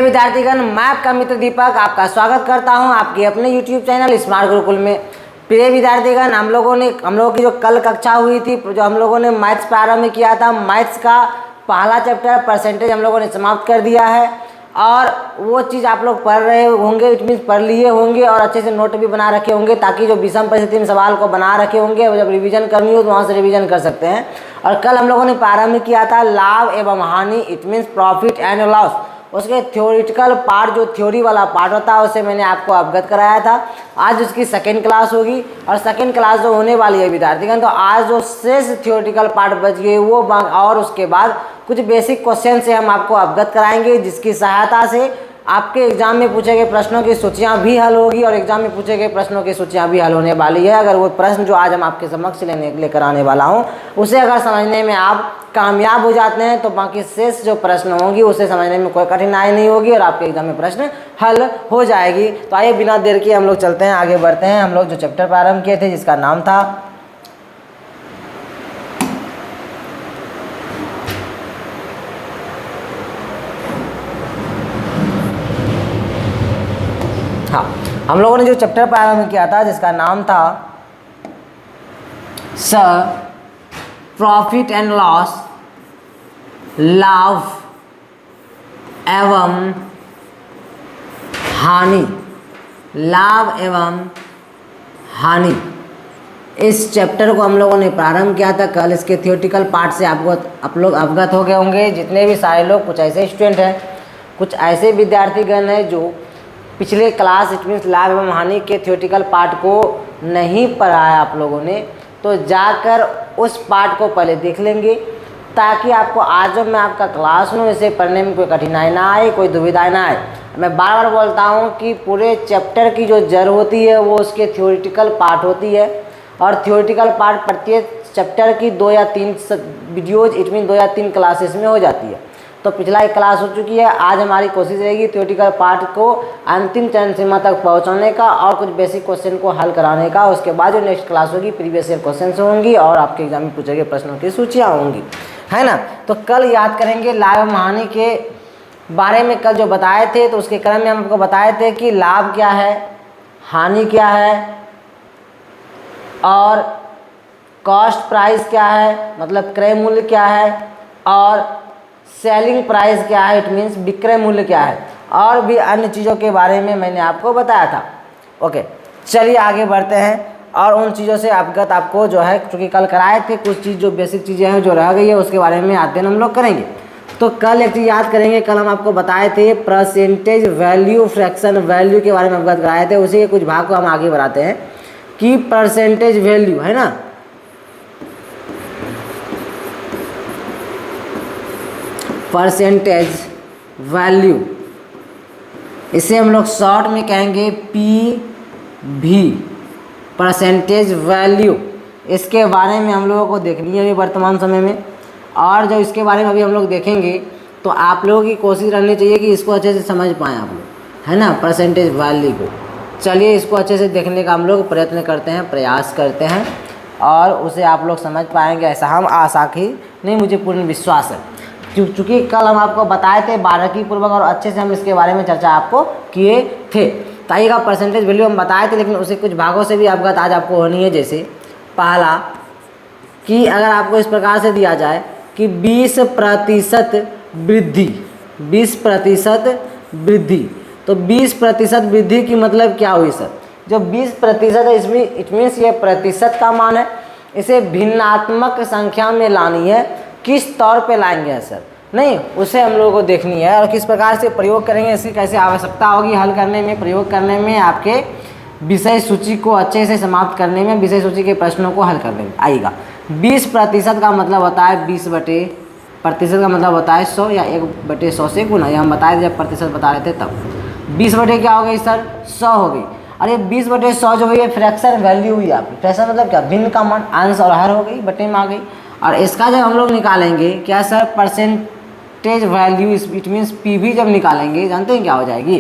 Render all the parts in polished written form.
विद्यार्थीगण, मैं आपका मित्र दीपक आपका स्वागत करता हूं आपके अपने YouTube चैनल स्मार्ट गुरुकुल में। प्रिय विद्यार्थीगण, हम लोगों की जो कल कक्षा हुई थी, जो हम लोगों ने मैथ्स प्रारंभ किया था, मैथ्स का पहला चैप्टर परसेंटेज हम लोगों ने समाप्त कर दिया है। और वो चीज़ आप लोग पढ़ रहे होंगे, इट मीन्स पढ़ लिए होंगे और अच्छे से नोट भी बना रखे होंगे, ताकि जो विषम परिस्थिति में सवाल को बना रखे होंगे जब रिवीजन करनी हो तो वहाँ से रिवीजन कर सकते हैं। और कल हम लोगों ने प्रारंभ किया था लाभ एवं हानि, it means profit and loss. उसके थ्योरिटिकल पार्ट, जो थ्योरी वाला पार्ट होता है, उसे मैंने आपको अवगत कराया था। आज उसकी सेकेंड क्लास होगी और सेकेंड क्लास जो होने वाली है विद्यार्थीगण, तो आज जो शेष थ्योरिटिकल पार्ट बच गए वो और उसके बाद कुछ बेसिक क्वेश्चन से हम आपको अवगत कराएंगे, जिसकी सहायता से आपके एग्जाम में पूछे गए प्रश्नों की सूचियाँ भी हल होगी और एग्जाम में पूछे गए प्रश्नों की सूचियाँ भी हल होने वाली है। अगर वो प्रश्न जो आज हम आपके समक्ष लेकर आने वाला हूँ उसे अगर समझने में आप कामयाब हो जाते हैं तो बाकी शेष जो प्रश्न होंगी उसे समझने में कोई कठिनाई नहीं होगी और आपके एग्जाम में प्रश्न हल हो जाएगी। तो आइए बिना देर किए हम लोग चलते हैं, आगे बढ़ते हैं। हम लोग जो चैप्टर प्रारंभ किए थे जिसका नाम था हम लोगों ने जो चैप्टर प्रारंभ किया था जिसका नाम था प्रॉफिट एंड लॉस, लाभ एवं हानि, लाभ एवं हानि। इस चैप्टर को हम लोगों ने प्रारंभ किया था कल। इसके थियोरेटिकल पार्ट से आप लोग अवगत हो गए होंगे। जितने भी सारे लोग, कुछ ऐसे स्टूडेंट हैं, कुछ ऐसे विद्यार्थीगण हैं जो पिछले क्लास इट मीन्स लाभ एवं हानि के थियोरेटिकल पार्ट को नहीं पढ़ाया आप लोगों ने, तो जाकर उस पार्ट को पहले देख लेंगे, ताकि आपको आज जब मैं आपका क्लास लूँ इसे पढ़ने में कोई कठिनाई ना आए, कोई दुविधा ना आए। मैं बार बार बोलता हूँ कि पूरे चैप्टर की जो जड़ होती है वो उसके थियोरेटिकल पार्ट होती है, और थियोरेटिकल पार्ट प्रत्येक चैप्टर की 2 या 3 वीडियोज इट मीन 2 या 3 क्लासेस में हो जाती है। तो पिछला एक क्लास हो चुकी है। आज हमारी कोशिश रहेगी थियोरेटिकल पार्ट को अंतिम चरण सीमा तक पहुंचाने का और कुछ बेसिक क्वेश्चन को हल कराने का। उसके बाद जो नेक्स्ट क्लास होगी प्रीवियस ईयर क्वेश्चन होंगी और आपके एग्जाम में पूछे गए प्रश्नों की सूचियाँ होंगी, है ना। तो कल याद करेंगे लाभ एवं हानि के बारे में। कल जो बताए थे तो उसके क्रम में हम आपको बताए थे कि लाभ क्या है, हानि क्या है और कॉस्ट प्राइस क्या है, मतलब क्रय मूल्य क्या है, और सेलिंग प्राइस क्या है, इट मीन्स विक्रय मूल्य क्या है, और भी अन्य चीज़ों के बारे में मैंने आपको बताया था। ओके, चलिए आगे बढ़ते हैं और उन चीज़ों से अवगत आपको जो है, चूँकि कल कराए थे, कुछ चीज़ जो बेसिक चीज़ें हैं जो रह गई है उसके बारे में अध्ययन हम लोग करेंगे। तो कल एक चीज़ याद करेंगे, कल हम आपको बताए थे परसेंटेज वैल्यू, फ्रैक्शन वैल्यू के बारे में अवगत कराए थे। उसी के कुछ भाग को हम आगे बढ़ाते हैं कि परसेंटेज वैल्यू है ना, परसेंटेज वैल्यू, इसे हम लोग शॉर्ट में कहेंगे PV, परसेंटेज वैल्यू। इसके बारे में हम लोगों को देखनी है अभी वर्तमान समय में, और जब इसके बारे में अभी हम लोग देखेंगे तो आप लोगों की कोशिश रहनी चाहिए कि इसको अच्छे से समझ पाएँ आप लोग, है ना, परसेंटेज वैल्यू को। चलिए इसको अच्छे से देखने का हम लोग प्रयत्न करते हैं, प्रयास करते हैं, और उसे आप लोग समझ पाएंगे ऐसा हम आशा की नहीं, मुझे पूर्ण विश्वास है। चूँकि कल हम आपको बताए थे बारीकी पूर्वक और अच्छे से हम इसके बारे में चर्चा आपको किए थे। ताइएगा परसेंटेज वैल्यू हम बताए थे, लेकिन उसे कुछ भागों से भी अवगत आज आपको होनी है। जैसे पहला कि अगर आपको इस प्रकार से दिया जाए कि 20% वृद्धि, 20% वृद्धि, तो 20% वृद्धि की मतलब क्या हुई सर? जो 20% है इसमें इट मीन्स ये प्रतिशत का मान है, इसे भिन्नात्मक संख्या में लानी है। किस तौर पे लाएंगे सर? नहीं, उसे हम लोगों को देखनी है, और किस प्रकार से प्रयोग करेंगे, इसकी कैसे आवश्यकता होगी हल करने में, प्रयोग करने में, आपके विषय सूची को अच्छे से समाप्त करने में, विषय सूची के प्रश्नों को हल करने में आएगा। 20% का मतलब होता है 20% का मतलब होता है 100 या 1/100 से गुना। ये हम बताए जब प्रतिशत बता रहे थे तब 20 क्या हो गई सर? 100 हो गई। और ये 20/100 जो हुई है फ्रैक्शन वैल्यू हुई आपकी। फ्रैक्शन मतलब क्या? भिन्न का मान, अंश और हर हो गई, बटे में आ गई। और इसका जब हम लोग निकालेंगे क्या sir? Percentage value, it means PV जब निकालेंगे, जानते हैं क्या हो जाएगी?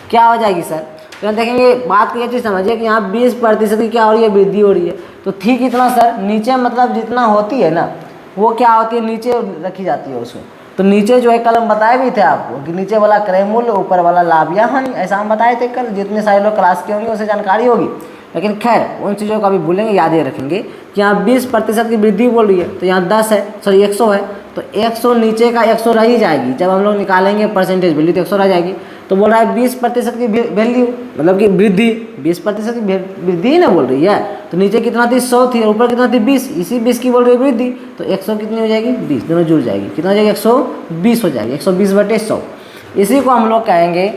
क्या हो जाएगी सर? तो देखेंगे, बात को ये चीज़ समझिए कि यहाँ 20% की क्या हो रही है? वृद्धि हो रही है। तो ठीक कितना सर? नीचे मतलब जितना होती है ना वो क्या होती है? नीचे रखी जाती है उसमें। तो नीचे जो है कल हम बताए भी थे आपको कि नीचे वाला क्रय मूल्य, ऊपर वाला लाभ या हानि, ऐसा हम बताए थे कल। जितने सारे लोग क्लास के होंगे उसे जानकारी होगी, लेकिन खैर उन चीज़ों को अभी भूलेंगे, याद ही रखेंगे कि यहाँ 20% की वृद्धि बोल रही है, तो यहाँ 10 है, सॉरी 100 है, तो 100 नीचे का 100 रह ही जाएगी। जब हम लोग निकालेंगे परसेंटेज वैल्यू तो 100 रह जाएगी। तो बोल रहा है 20% की वैल्यू मतलब कि वृद्धि, 20% की वृद्धि ही ना बोल रही है। तो नीचे कितना थी 100 थी और ऊपर कितना थी 20, इसी 20 की बोल रही है वृद्धि, तो 100 कितनी हो जाएगी 20, दोनों जुड़ जाएगी, कितना हो जाएगी 120 हो जाएगी, 120/100। इसी को हम लोग कहेंगे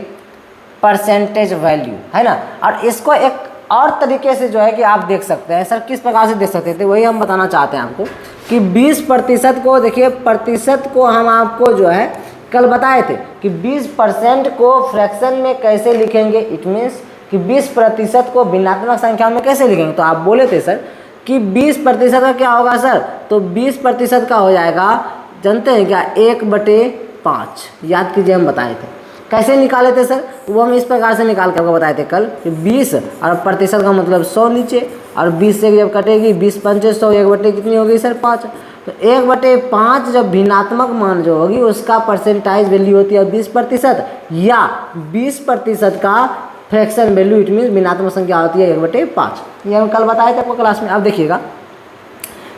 परसेंटेज वैल्यू, है ना। और इसको एक और तरीके से जो है कि आप देख सकते हैं। सर किस प्रकार से देख सकते थे, वही हम बताना चाहते हैं आपको कि 20% को देखिए, प्रतिशत को हम आपको जो है कल बताए थे कि 20% को फ्रैक्शन में कैसे लिखेंगे। इट मीन्स कि 20% को भिन्नात्मक संख्या में कैसे लिखेंगे। तो आप बोले थे सर कि 20% का क्या होगा सर, तो 20% का हो जाएगा, जानते हैं क्या, 1/5। याद कीजिए हम बताए थे, कैसे निकाले थे सर, वो हम इस प्रकार से निकाल कर आपको बताए थे कल कि 20 और प्रतिशत का मतलब 100 नीचे, और 20 से जब कटेगी 20 पंचे 100, 1/, कितनी होगी सर 5। तो 1/5 जब भिन्नात्मक मान जो होगी उसका परसेंटाइज वैल्यू होती है 20%, या 20% का फ्रैक्शन वैल्यू, इट मीन्स भिन्नात्मक संख्या होती है 1/5। ये हम कल बताए थे आपको क्लास में। अब देखिएगा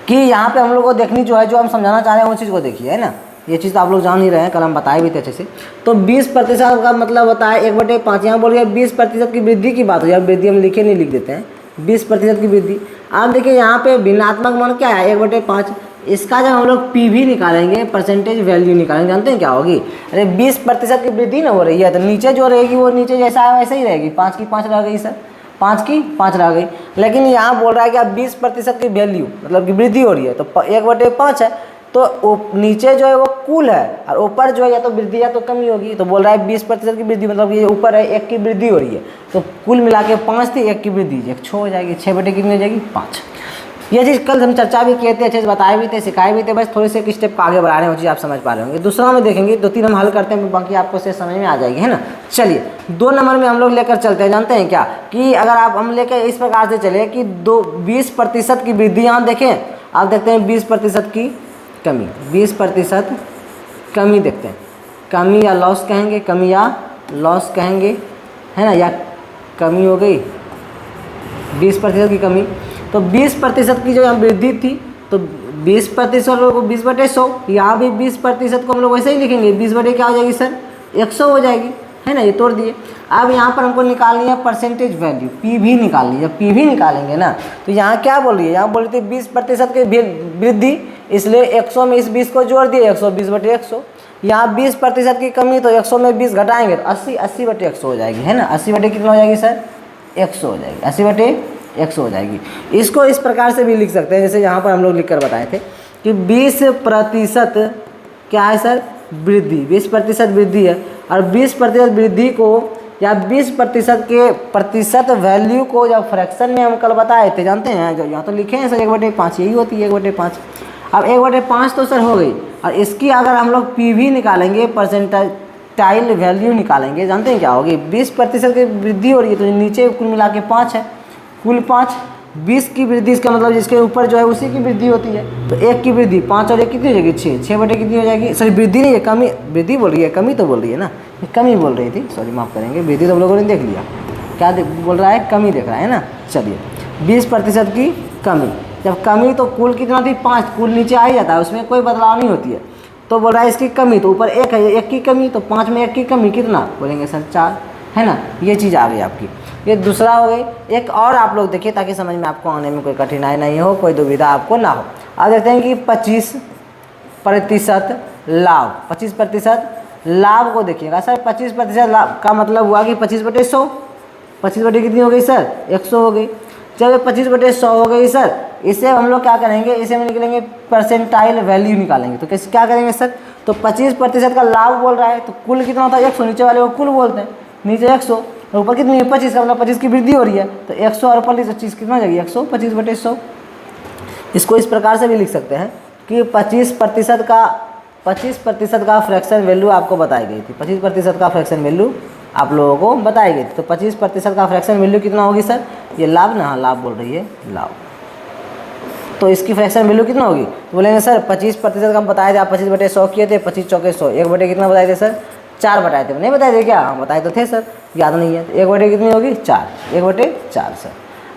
कि यहाँ पे हम लोग को देखनी जो है, जो हम समझाना चाह रहे हैं उस चीज़ को देखिए, है ना। ये चीज़ तो आप लोग जान ही रहे हैं, कल हम बताए भी थे अच्छे से। तो 20% का मतलब होता है 1/5। यहाँ बोलिए 20% की वृद्धि की बात हो, या वृद्धि हम लिखे नहीं, लिख देते हैं 20% की वृद्धि। आप देखिए यहाँ पे भिन्नात्मक मान क्या है 1/5। इसका जब हम लोग PV निकालेंगे, परसेंटेज वैल्यू निकालेंगे, जानते हैं क्या होगी, अरे 20% की वृद्धि ना हो रही है, तो नीचे जो रहेगी वो नीचे जैसा है वैसे ही रहेगी, 5 की 5 रह गई सर, 5 की 5 रह गई। लेकिन यहाँ बोल रहा है कि अब 20% की वैल्यू मतलब कि वृद्धि हो रही है, तो 1/5 है, तो नीचे जो है वो कुल है और ऊपर जो है या तो वृद्धि या तो कमी होगी। तो बोल रहा है 20% की वृद्धि मतलब ये ऊपर है 1 की वृद्धि हो रही है, तो कुल मिला के 5 थी, 1 की वृद्धि 1 6 हो जाएगी, 6/, कितनी हो जाएगी 5। ये चीज़ कल हम चर्चा भी किए थे, अच्छे से बताए भी थे, सिखाए भी थे, बस थोड़े से एक स्टेप आगे बढ़ा रहे हैं, वो चीज़ आप समझ पा रहे होंगे। दूसरा में देखेंगे, 2-3 हम हल करते हैं, बाकी आपको से समझ में आ जाएगी, है ना। चलिए 2 नंबर में हम लोग लेकर चलते हैं। जानते हैं क्या कि अगर आप हम लेकर इस प्रकार से चले कि 20% की वृद्धि, यहाँ देखें आप देखते हैं 20% की कमी, 20% कमी देखते हैं, कमी या लॉस कहेंगे, कमी या लॉस कहेंगे, है ना, या कमी हो गई 20% की कमी। तो 20% की जो यहाँ वृद्धि थी, तो 20% लोगों को 20/100, यहाँ भी 20% को हम लोग वैसे ही लिखेंगे, 20/, क्या हो जाएगी सर 100 हो जाएगी, है ना। ये तोड़ दिए। अब यहाँ पर हमको निकालनी है परसेंटेज वैल्यू, PV निकालनी है। जब PV निकालेंगे ना, तो यहाँ क्या बोल रही है, यहाँ बोल रही थी 20% की वृद्धि, इसलिए 100 में इस 20 को जोड़ दिए, 120/100। यहाँ 20% की कमी, तो 100 में 20 घटाएंगे तो 80/100 हो जाएगी, है ना। 80/ कितना हो जाएगी सर 100 हो जाएगी, 80/100 हो जाएगी। इसको इस प्रकार से भी लिख सकते हैं, जैसे यहाँ पर हम लोग लिख कर बताए थे कि 20% क्या है सर वृद्धि, 20% वृद्धि है, और 20% वृद्धि को या 20% के प्रतिशत वैल्यू को जब फ्रैक्शन में हम कल बताए थे, जानते हैं जो यहाँ तो लिखे हैं सर 1/5, यही होती है 1/5। अब 1/5 तो सर हो गई, और इसकी अगर हम लोग PV निकालेंगे, परसेंटाइल वैल्यू निकालेंगे, जानते हैं क्या होगी, 20% की वृद्धि हो रही है, तो नीचे कुल मिला के 5 है, कुल 5, 20 की वृद्धि, इसका मतलब जिसके ऊपर जो है उसी की वृद्धि होती है, तो 1 की वृद्धि 5 और 1 कितनी हो जाएगी 6, 6/, कितनी हो जाएगी, सॉरी वृद्धि नहीं है, कमी, वृद्धि बोल रही है, कमी तो बोल रही है ना, कमी बोल रही थी, सॉरी माफ़ करेंगे, वृद्धि तो हम लोगों ने देख लिया, क्या बोल रहा है, कमी देख रहा है ना। चलिए 20% की कमी, जब कमी तो कुल कितना थी 5, कुल नीचे आ ही जाता है, उसमें कोई बदलाव नहीं होती है। तो बोल रहा है इसकी कमी, तो ऊपर 1 है, 1 की कमी, तो 5 में 1 की कमी कितना बोलेंगे सर 4, है ना। ये चीज़ आ गई आपकी, ये दूसरा हो गई। एक और आप लोग देखिए ताकि समझ में आपको आने में कोई कठिनाई नहीं हो, कोई दुविधा आपको ना हो। अब देखते हैं कि 25% लाभ, 25% लाभ को देखिएगा सर, 25% लाभ का मतलब हुआ कि 25/100, 25/ कितनी हो गई सर 100 हो गई। जब 25/100 हो गई सर, इसे हम लोग क्या करेंगे, इसे हम निकलेंगे परसेंटाइल वैल्यू निकालेंगे। तो कैसे क्या करेंगे सर, तो 25% का लाभ बोल रहा है, तो कुल कितना होता है 100, नीचे वाले को कुल बोलते हैं, नीचे 100 और ऊपर कितनी है 25 का मतलब 25 की वृद्धि हो रही है, तो 100 और 25 कितना हो जाएगी 100, 25/100। इसको इस प्रकार से भी लिख सकते हैं कि 25% का फ्रैक्शन वैल्यू आपको बताई गई थी, 25% का फ्रैक्शन वैल्यू आप लोगों को बताई गई थी। तो 25% का फ्रैक्शन वैल्यू कितना होगी सर, ये लाभ ना, हाँ लाभ बोल रही है, लाभ तो इसकी फ्रैक्शन वैल्यू कितना होगी? तो बोलेंगे सर 25% का हम बताए थे, आप 25/100 किए थे, 25 चौके 100, 1/, कितना बताए थे सर? 4 बताए थे, नहीं बताए थे क्या? हम बताए तो थे सर, याद नहीं है। 1/, कितनी होगी? 4, 1/4 सर।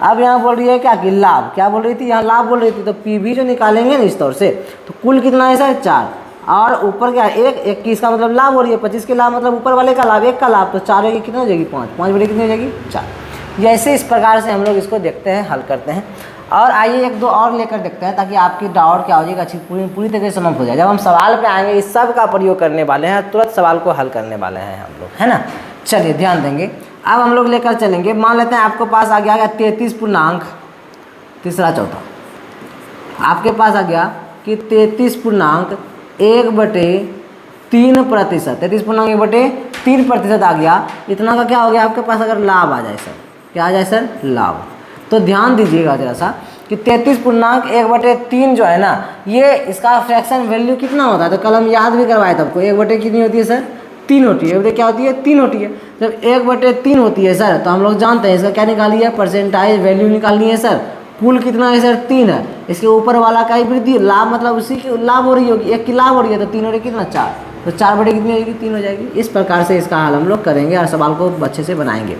अब यहाँ बोल रही है क्या कि लाभ, क्या बोल रही थी? यहाँ लाभ बोल रही थी, तो पी भी जो निकालेंगे ना इस तौर से, तो कुल कितना है सर? 4, और ऊपर क्या है? एक की, इसका मतलब लाभ हो रही है, 25 के लाभ मतलब ऊपर वाले का लाभ, एक का लाभ, तो 4 होगी, कितना हो जाएगी? 5, 5/, कितनी हो जाएगी? 4। जैसे इस प्रकार से हम लोग इसको देखते हैं, हल करते हैं। और आइए एक दो और लेकर देखते हैं, ताकि आपकी डाउट क्या हो जाएगा, अच्छी पूरी तरीके से समाप्त हो जाए। जब हम सवाल पे आएंगे इस सब का प्रयोग करने वाले हैं, तुरंत सवाल को हल करने वाले हैं हम लोग, है ना। चलिए ध्यान देंगे। अब हम लोग लेकर चलेंगे, मान लेते हैं आपके पास आ गया 33 पूर्णांक, तीसरा चौथा आपके पास आ गया कि 33.1/3%, 33.1/3% आ गया। इतना का क्या हो गया आपके पास? अगर लाभ आ जाए सर, क्या आ जाए सर? लाभ। तो ध्यान दीजिएगा जरा सा कि 33.1/3 जो है ना, ये इसका फ्रैक्शन वैल्यू कितना होता है? तो कल हम याद भी करवाए थे आपको, 1/, कितनी होती है सर? 3 होती है। 1/, क्या होती है? 3 होती है। जब 1/3 होती है सर, तो हम लोग जानते हैं इसका क्या निकाली है? परसेंटाइज वैल्यू निकालनी है सर। कुल कितना है सर? 3 है। इसके ऊपर वाला का ही वृद्धि, लाभ मतलब उसी की लाभ हो रही होगी, एक की लाभ हो रही है, तो 3 हो रही, कितना? 4, तो 4/, कितनी हो जाएगी? 3 हो जाएगी। इस प्रकार से इसका हल हम लोग करेंगे और सवाल को अच्छे से बनाएंगे।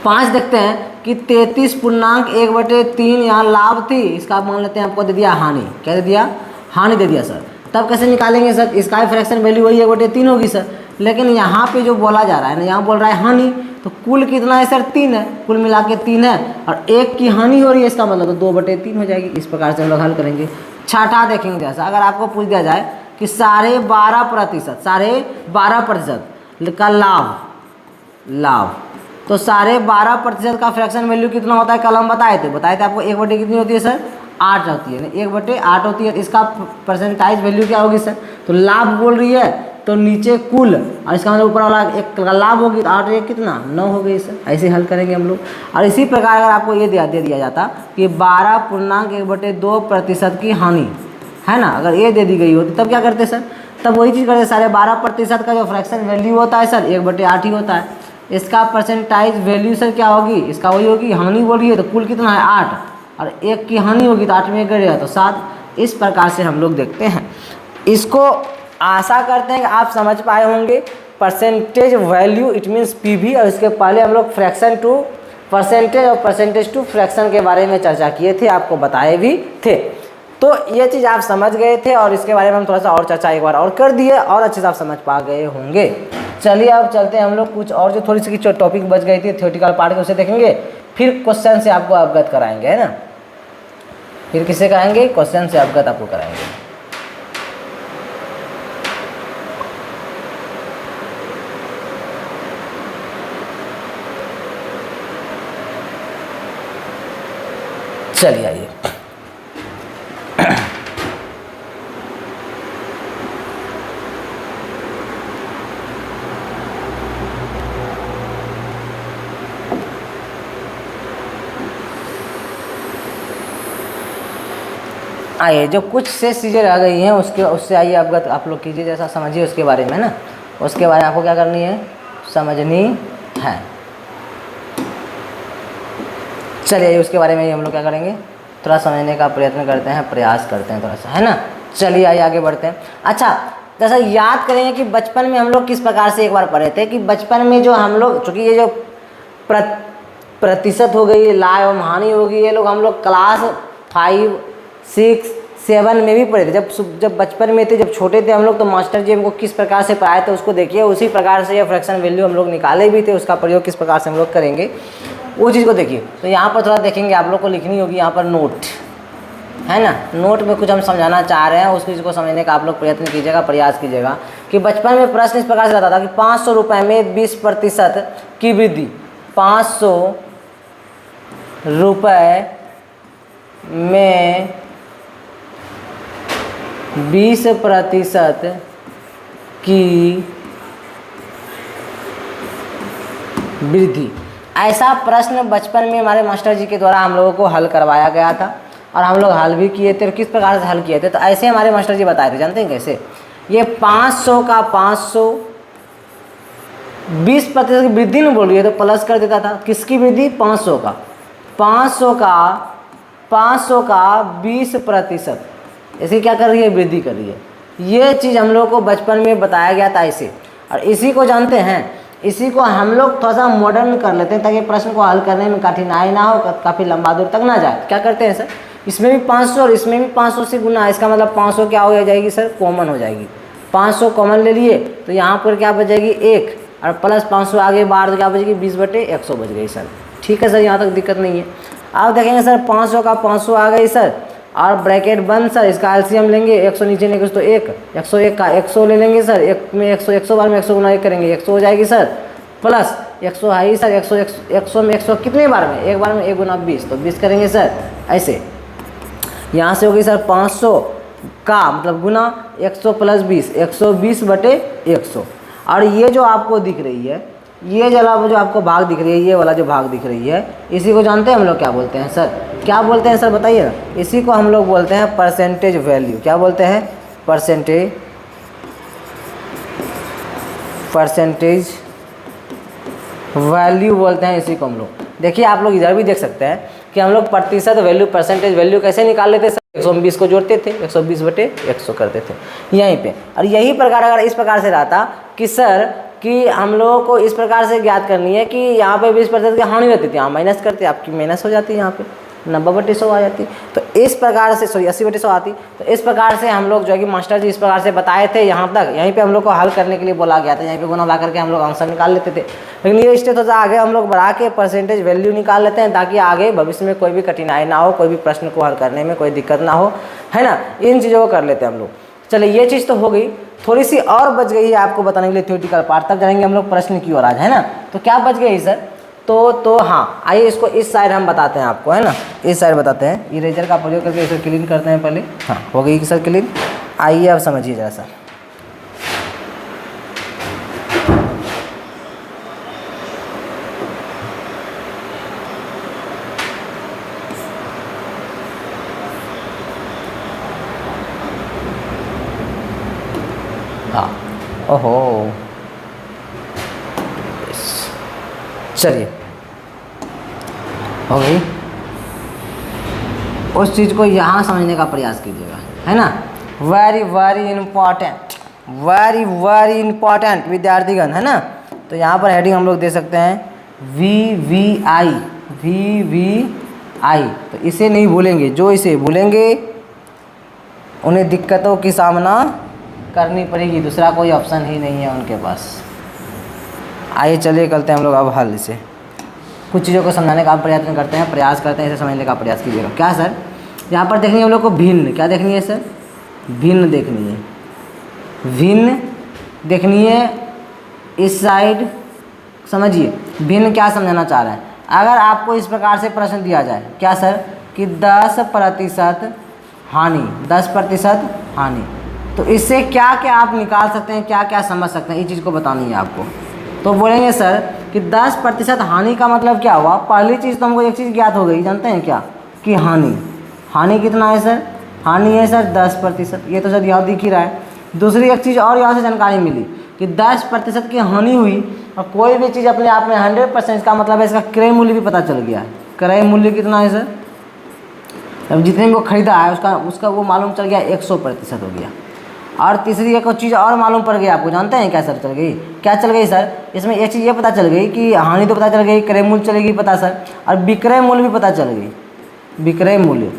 5 देखते हैं कि 33.1/3 यहाँ लाभ थी, इसका मान लेते हैं आपको दे दिया हानि। क्या दे दिया? हानि दे दिया सर। तब कैसे निकालेंगे सर? इसका फ्रैक्शन वैल्यू वही 1/3 होगी सर, लेकिन यहाँ पे जो बोला जा रहा है ना, यहाँ बोल रहा है हानि, तो कुल कितना है सर? 3 है, कुल मिला के 3 है, और एक की हानि हो रही है, इसका मतलब तो 2/3 हो जाएगी। इस प्रकार से हम लोग हल करेंगे। छठा देखेंगे, जैसा अगर आपको पूछ दिया जाए कि 12.5% का लाभ, तो 12.5% का फ्रैक्शन वैल्यू कितना होता है? कल हम बताए थे आपको 1/, कितनी होती है सर? 8 होती है, 1/8 होती है। इसका परसेंटाइज वैल्यू क्या होगी सर? तो लाभ बोल रही है, तो नीचे कुल, और इसका मतलब ऊपर वाला एक का लाभ होगी, तो 8 कितना? 9 हो गई सर। ऐसे हल करेंगे हम लोग। और इसी प्रकार अगर आपको ये दे दिया जाता कि 12.1/2% की हानि है ना, अगर ये दे दी गई होती, तब क्या करते सर? तब वही चीज़ करते, 12.5% का जो फ्रैक्शन वैल्यू होता है सर 1/8 ही होता है। इसका परसेंटाइज वैल्यू सर क्या होगी? इसका वही होगी, हानि बोल रही है, तो कुल कितना है? 8, और एक की हानि होगी, तो 8 में गिरेगा तो 7। इस प्रकार से हम लोग देखते हैं इसको। आशा करते हैं कि आप समझ पाए होंगे। Percentage value it means PV, और इसके पहले हम लोग फ्रैक्शन टू परसेंटेज और परसेंटेज टू फ्रैक्शन के बारे में चर्चा किए थे, आपको बताए भी थे। तो ये चीज़ आप समझ गए थे, और इसके बारे में हम थोड़ा सा और चर्चा एक बार और कर दिए, और अच्छे से आप समझ पा गए होंगे। चलिए अब चलते हैं हम लोग कुछ और जो थोड़ी सी टॉपिक बच गई थी थ्योरेटिकल पार्ट के, उसे देखेंगे, फिर क्वेश्चन से आपको अवगत कराएंगे, है ना। फिर किसे कराएंगे? क्वेश्चन से अवगत आपको कराएंगे। चलिए आइए। आइए, जो कुछ से चीज़ें रह गई हैं उससे आइए अवगत आप लोग कीजिए, जैसा समझिए उसके बारे में ना, उसके बारे में आपको क्या करनी है? समझनी है। चलिए उसके बारे में हम लोग क्या करेंगे? थोड़ा समझने का प्रयत्न करते हैं, प्रयास करते हैं थोड़ा सा, है ना। चलिए आइए आगे बढ़ते हैं। अच्छा, जैसा याद करेंगे कि बचपन में हम लोग किस प्रकार से एक बार पढ़े थे कि बचपन में जो हम लोग, चूँकि ये जो प्रतिशत हो गई, लाभ एवं हानि होगी, ये लोग हम लोग क्लास 5, 6, 7 में भी पढ़े थे। जब बचपन में थे, जब छोटे थे हम लोग, तो मास्टर जी हमको किस प्रकार से पढ़ाए थे उसको देखिए। उसी प्रकार से ये फ्रैक्शन वैल्यू हम लोग निकाले भी थे, उसका प्रयोग किस प्रकार से हम लोग करेंगे वो चीज़ को देखिए। तो यहाँ पर थोड़ा देखेंगे, आप लोग को लिखनी होगी यहाँ पर नोट, है ना। नोट में कुछ हम समझाना चाह रहे हैं, उस चीज़ को समझने का आप लोग प्रयत्न कीजिएगा, प्रयास कीजिएगा। कि बचपन में प्रश्न इस प्रकार से रहता था कि 500 रुपये में 20% की वृद्धि, 500 रुपये में 20% की वृद्धि। ऐसा प्रश्न बचपन में हमारे मास्टर जी के द्वारा हम लोगों को हल करवाया गया था, और हम लोग हल भी किए थे। और किस प्रकार से हल किए थे? तो ऐसे हमारे मास्टर जी बताए थे, जानते हैं कैसे? ये 500 का 500 20% की वृद्धि में बोल रही है, तो प्लस कर देता था। किसकी वृद्धि? 500 का 500 का 500 का 20%, इसकी क्या कर रही है, वृद्धि कर रही है। ये चीज़ हम लोग को बचपन में बताया गया था इसे, और इसी को जानते हैं, इसी को हम लोग थोड़ा सा मॉडर्न कर लेते हैं ताकि प्रश्न को हल करने में कठिनाई ना हो, काफ़ी लंबा दूर तक ना जाए। क्या करते हैं सर, इसमें भी 500 और इसमें भी 500 से गुना, इसका मतलब 500 क्या हो जाएगी सर, कॉमन हो जाएगी। 500 कॉमन ले लिए तो यहाँ पर क्या बच जाएगी 1, और प्लस 500 आगे बाहर तो क्या बचेगी 20/100 बच गई सर। ठीक है सर, यहाँ तक दिक्कत नहीं है। आप देखेंगे सर 500 का 500 आ गई सर, और ब्रैकेट बंद सर, इसका एलसीएम लेंगे 100 नीचे लेंगे तो 1, 101 का 100 ले लेंगे सर, 1 में 100, 100 बार में 100 गुना 1 करेंगे 100 हो जाएगी सर, प्लस 100 है ही सर, 100 में 100 कितने बार में, एक बार में 1 गुना 20 तो 20 करेंगे सर। ऐसे यहाँ से हो गई सर 500 का मतलब गुना 100 प्लस 20, 120/100। और ये जो आपको दिख रही है, ये जो आपको भाग दिख रही है, ये वाला जो भाग दिख रही है, इसी को जानते हैं हम लोग क्या बोलते हैं सर, क्या बोलते हैं सर बताइए ना। इसी को हम लोग बोलते हैं परसेंटेज वैल्यू। क्या बोलते हैं, परसेंटेज वैल्यू बोलते हैं इसी को हम लोग। देखिए आप लोग इधर भी देख सकते हैं कि हम लोग प्रतिशत वैल्यू, परसेंटेज वैल्यू कैसे निकाल लेते सर, 120 को जोड़ते थे, 120/100 करते थे यहीं पे। और यही प्रकार अगर इस प्रकार से रहता कि सर कि हम लोगों को इस प्रकार से ज्ञात करनी है कि यहाँ पे 20% की हानि रहती थी, यहाँ माइनस करते, आपकी माइनस हो जाती है, यहाँ पे 90/100 आ जाती। तो इस प्रकार से 80/100 आती। तो इस प्रकार से हम लोग जो है कि मास्टर जी इस प्रकार से बताए थे यहाँ तक, यहीं पे हम लोग को हल करने के लिए बोला गया था, यहीं पे गुना ला करके हम लोग आंसर निकाल लेते थे। लेकिन ये स्टेप थोड़ा आगे हम लोग बढ़ा के परसेंटेज वैल्यू निकाल लेते हैं ताकि आगे भविष्य में कोई भी कठिनाई ना हो, कोई भी प्रश्न को हल करने में कोई दिक्कत ना हो, है ना। इन चीज़ों को कर लेते हैं हम लोग। चलिए ये चीज़ तो हो गई, थोड़ी सी और बच गई है आपको बताने के लिए थ्योरेटिकल पार्ट, तब जाएंगे हम लोग प्रश्न की ओर आज, है ना। तो क्या बच गई सर, तो हाँ आइए इसको इस साइड हम बताते हैं आपको, है ना, इस साइड बताते हैं। इरेजर का प्रयोग करके इसे क्लीन करते हैं पहले। हाँ हो गई सर क्लीन। आइए अब समझिए जरा सर। हाँ ओहो, चलिए हो गई। उस चीज़ को यहाँ समझने का प्रयास कीजिएगा, है ना। वेरी वेरी इम्पॉर्टेंट विद्यार्थीगण, है ना। तो यहाँ पर हेडिंग हम लोग दे सकते हैं VVI। तो इसे नहीं भूलेंगे, जो इसे भूलेंगे उन्हें दिक्कतों की सामना करनी पड़ेगी, दूसरा कोई ऑप्शन ही नहीं है उनके पास। आइए चलिए करते हैं हम लोग अब हल इसे। कुछ चीज़ों को समझाने का प्रयत्न करते हैं, प्रयास करते हैं, इसे समझने का प्रयास कीजिएगा। क्या सर, यहाँ पर देखनी है हम लोग को भिन्न, क्या देखनी है सर, भिन्न देखनी है, भिन्न देखनी है इस साइड। समझिए भिन्न क्या समझाना चाह रहा है। अगर आपको इस प्रकार से प्रश्न दिया जाए, क्या सर, कि 10% हानि, 10% हानि, तो इससे क्या क्या आप निकाल सकते हैं, क्या क्या समझ सकते हैं, इस चीज़ को बतानी है आपको। तो बोलेंगे सर कि 10% हानि का मतलब क्या हुआ। पहली चीज़ तो हमको एक चीज़ ज्ञात हो गई, जानते हैं क्या, कि हानि कितना है सर, हानि है सर 10%, ये तो सर यहाँ दिख ही रहा है। दूसरी एक चीज़ और यहाँ से जानकारी मिली कि 10% की हानि हुई, और कोई भी चीज़ अपने आप में 100% का मतलब है इसका क्रय मूल्य भी पता चल गया है। क्रय मूल्य कितना है सर, अब जितने भी वो खरीदा है उसका वो मालूम चल गया 100% हो गया। और तीसरी एक चीज़ और मालूम पड़ गई आपको, जानते हैं क्या सर चल गई, क्या चल गई सर, इसमें एक चीज़ ये पता चल गई कि हानि तो पता चल गई, क्रय मूल्य चलेगी पता सर, और विक्रय मूल्य भी पता चल गई। विक्रय मूल्य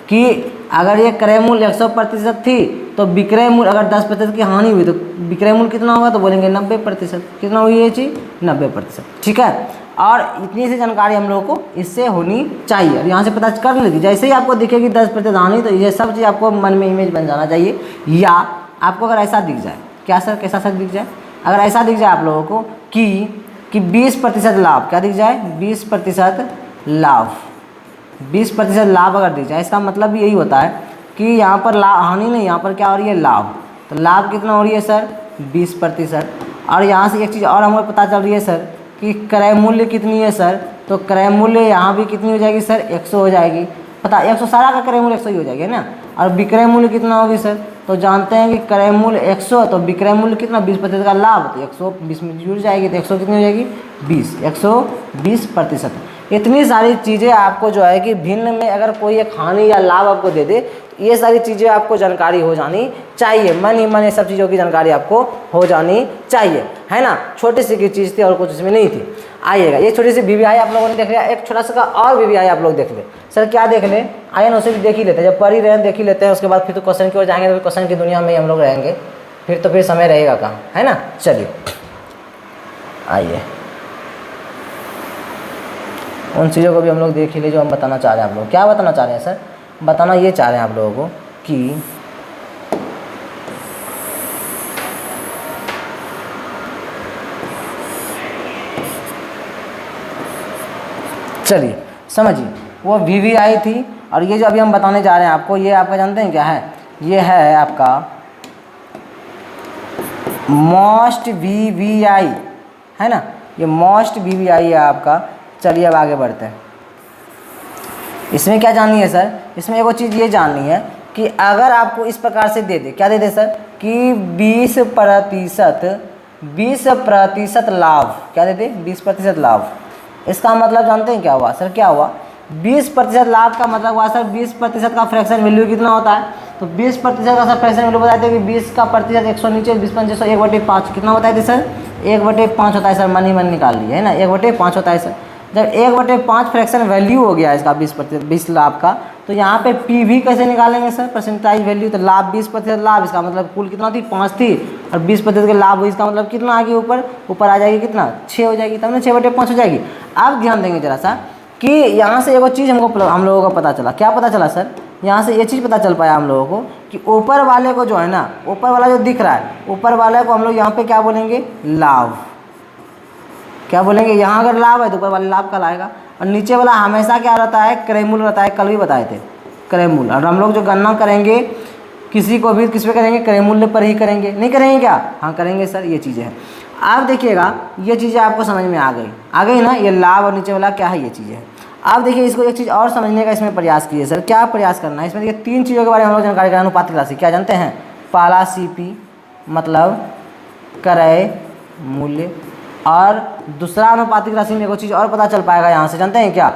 कि अगर ये क्रय मूल्य 100% थी तो विक्रय मूल्य अगर 10% की हानि हुई तो विक्रय मूल्य कितना होगा, तो बोलेंगे 90%। कितना हुई ये चीज़, 90%। ठीक है, और इतनी सी जानकारी हम लोगों को इससे होनी चाहिए, और यहाँ से पता कर लेगी। जैसे ही आपको दिखेगी 10% हानि, तो ये सब चीज़ आपको मन में इमेज बन जाना चाहिए। या आपको अगर ऐसा दिख जाए, क्या सर, कैसा सर दिख जाए, अगर ऐसा दिख जाए आप लोगों को कि 20% लाभ, क्या दिख जाए, 20% लाभ, 20% लाभ अगर दिख जाए, इसका मतलब भी यही होता है कि यहाँ पर हानि नहीं, यहाँ पर क्या हो रही है, लाभ। तो लाभ कितना हो रही है सर, 20%। और यहाँ से एक चीज़ और हमें पता चल रही है सर कि क्रय मूल्य कितनी है सर, तो क्रय मूल्य यहाँ भी कितनी हो जाएगी सर, 100 हो जाएगी। पता 100 सारा का क्रय मूल्य 100 ही हो जाएगी, है ना। और विक्रय मूल्य कितना होगी सर, तो जानते हैं कि क्रय मूल्य 100, तो विक्रय मूल्य कितना, 20% का लाभ, तो 120 में जुड़ जाएगी, तो 100 कितनी हो जाएगी, 20, 120%। इतनी सारी चीज़ें आपको जो है कि भिन्न में अगर कोई एक हानि या लाभ आपको दे दे, ये सारी चीज़ें आपको जानकारी हो जानी चाहिए, मन ही मन ये सब चीज़ों की जानकारी आपको हो जानी चाहिए, है ना। छोटी सी की चीज़ थी और कुछ इसमें नहीं थी। आइएगा, ये छोटी सी वीवीआई आप लोगों ने देख लिया, एक छोटा सा का और वीवीआई आप लोग देख ले। सर क्या देख ले, आइए ना उसे भी देख ही लेते हैं, जब पढ़ ही रहे हैं देख ही लेते हैं, उसके बाद फिर तो क्वेश्चन की ओर जाएंगे, तो क्वेश्चन की दुनिया में ही हम लोग रहेंगे, फिर तो फिर समय रहेगा कहाँ, है ना। चलिए आइए उन चीज़ों को भी हम लोग देख ही ले जो हम बताना चाह रहे हैं। आप लोग क्या बताना चाह रहे हैं सर, बताना ये चाह रहे हैं आप लोगों को कि चलिए समझिए, वो वीवीआई थी और ये जो अभी हम बताने जा रहे हैं आपको, ये आपका जानते हैं क्या है, ये है आपका मोस्ट वीवीआई, है ना, ये मोस्ट वीवीआई है आपका। चलिए अब आगे बढ़ते हैं। इसमें क्या जाननी है सर, इसमें एगो चीज़ ये जाननी है कि अगर आपको इस प्रकार से दे दे, क्या दे दे सर, कि 20% लाभ, क्या दे दे 20% लाभ, इसका मतलब जानते हैं क्या हुआ सर, क्या हुआ 20% लाभ का मतलब हुआ सर 20% का फ्रैक्शन वैल्यू कितना होता है, तो 20% का सर फ्रैक्शन वैल्यू बताते हैं कि 20 का प्रतिशत 100 नीचे 20 1/5 कितना होता है सर 1/5 होता है सर, मन ही मन निकाल लिया है ना, 1/5 होता है सर। जब 1/5 फ्रैक्शन वैल्यू हो गया इसका 20% लाभ का, तो यहाँ पे पी भी कैसे निकालेंगे सर, परसेंटाइज वैल्यू, तो लाभ 20% लाभ, इसका मतलब कुल कितना थी 5 थी, और 20% के लाभ हुई, इसका मतलब कितना आ गया ऊपर आ जाएगी कितना 6 हो जाएगी, तब ना 6/5 हो जाएगी। अब ध्यान देंगे जरा सा कि यहाँ से एगो चीज़ हम लोगों को पता चला, क्या पता चला सर, यहाँ से ये चीज़ पता चल पाया हम लोगों को कि ऊपर वाले को जो है ना, ऊपर वाला जो दिख रहा है, ऊपर वाले को हम लोग यहाँ पे क्या बोलेंगे, लाभ, क्या बोलेंगे, यहाँ अगर लाभ है तो ऊपर वाले लाभ कल आएगा, और नीचे वाला हमेशा क्या रहता है, क्रय मूल्य रहता है, कल भी बताए थे क्रय मूल्य। और हम लोग जो गणना करेंगे किसी को भी किस पे करेंगे, क्रय मूल्य पर ही करेंगे, नहीं करेंगे क्या, हाँ करेंगे सर, ये चीज़ें हैं। आप देखिएगा ये चीज़ें आपको समझ में आ गई ना, ये लाभ और नीचे वाला क्या है, ये चीज़ें हैं। आप देखिए इसको एक चीज़ और समझने का इसमें प्रयास कीजिए सर, क्या प्रयास करना है इसमें, देखिए 3 चीज़ों के बारे में हम लोग जानकारी कराना, अनुपातिक राशि क्या जानते हैं, पहला सीपी मतलब क्रय मूल्य, और दूसरा अनुपातिक राशि में एक चीज़ और पता चल पाएगा यहाँ से, जानते हैं क्या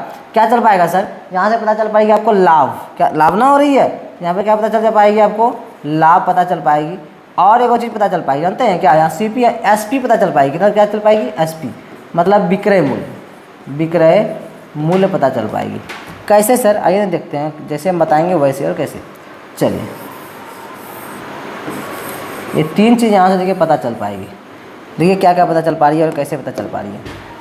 चल पाएगा सर, यहाँ से पता चल पाएगी आपको लाभ, क्या लाभ ना हो रही है, यहाँ पे क्या पता चल पाएगी आपको, लाभ पता चल पाएगी, और एक और चीज़ पता चल पाएगी, जानते हैं क्या, यहाँ सीपी एसपी पता चल पाएगी, कितना क्या चल पाएगी, एसपी मतलब विक्रय मूल्य पता चल पाएगी। कैसे सर, आइए देखते हैं, जैसे हम बताएंगे वैसे और कैसे। चलिए ये 3 चीज़ यहाँ से देखिए पता चल पाएगी, देखिए क्या क्या पता चल पा रही है और कैसे पता चल पा रही है।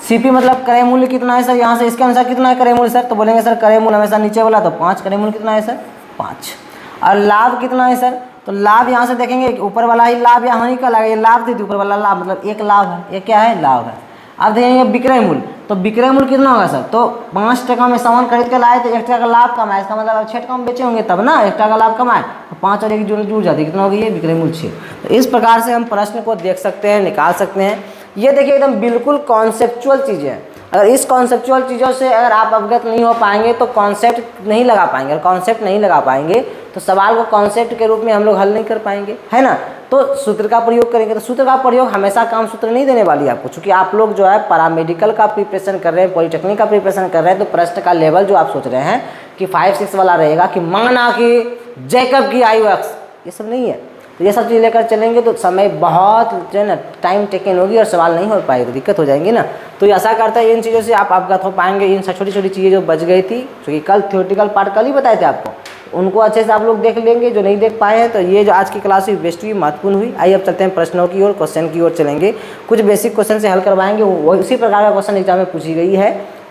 सीपी मतलब क्रय मूल्य कितना है सर, यहाँ से इसके अनुसार कितना है क्रय मूल्य सर, तो बोलेंगे सर क्रय मूल्य हमेशा नीचे वाला, तो 5 क्रय मूल्य कितना है सर 5। और लाभ कितना है सर, तो लाभ यहाँ से देखेंगे ऊपर वाला ही लाभ या हानि का लाभ, ये लाभ थी ऊपर वाला लाभ, मतलब एक लाभ है, ये क्या है लाभ है। अब देखेंगे विक्रय मूल्य, तो विक्रय मूल्य कितना होगा सर, तो 5 टका में सामान खरीद के लाए तो 1 टका का लाभ कमाए, इसका मतलब अब 6 टका में बेचे होंगे तब ना 1 टका का लाभ कमाए, तो 5 और 1 जुड़ जाती है, कितना हो गई है विक्रय मूल्य 6। तो इस प्रकार से हम प्रश्न को देख सकते हैं, निकाल सकते हैं। ये देखिए एकदम बिल्कुल कॉन्सेप्चुअल चीज़ें हैं, अगर इस कॉन्सेप्चुअल चीज़ों से अगर आप अवगत नहीं हो पाएंगे तो कॉन्सेप्ट नहीं लगा पाएंगे, और कॉन्सेप्ट नहीं लगा पाएंगे तो सवाल को कॉन्सेप्ट के रूप में हम लोग हल नहीं कर पाएंगे, है ना। तो सूत्र का प्रयोग करेंगे, तो सूत्र का प्रयोग हमेशा काम सूत्र नहीं देने वाली है आपको, क्योंकि आप लोग जो है पैरामेडिकल का प्रिपरेशन कर रहे हैं, पॉलिटेक्निक का प्रिपरेशन कर रहे हैं, तो प्रश्न का लेवल जो आप सोच रहे हैं कि 5-6 वाला रहेगा कि माना कि जैकब की आयु x, ये सब नहीं है। तो ये सब चीज़ लेकर चलेंगे तो समय बहुत जो है ना टाइम टेकन होगी और सवाल नहीं हो पाएगा, तो दिक्कत हो जाएंगी ना। तो ये आशा करता है इन चीज़ों से आप अवगत हो पाएंगे, इन छोटी छोटी चीज़ें जो बच गई थी, क्योंकि कल थ्योरेटिकल पार्ट कल ही बताए थे आपको, उनको अच्छे से आप लोग देख लेंगे, जो नहीं देख पाए हैं। तो ये जो आज की क्लास हुई बेस्ट हुई, महत्वपूर्ण हुई। आइए अब चलते हैं प्रश्नों की ओर, क्वेश्चन की ओर चलेंगे, कुछ बेसिक क्वेश्चन से हल करवाएंगे, वो उसी प्रकार का क्वेश्चन एग्जाम में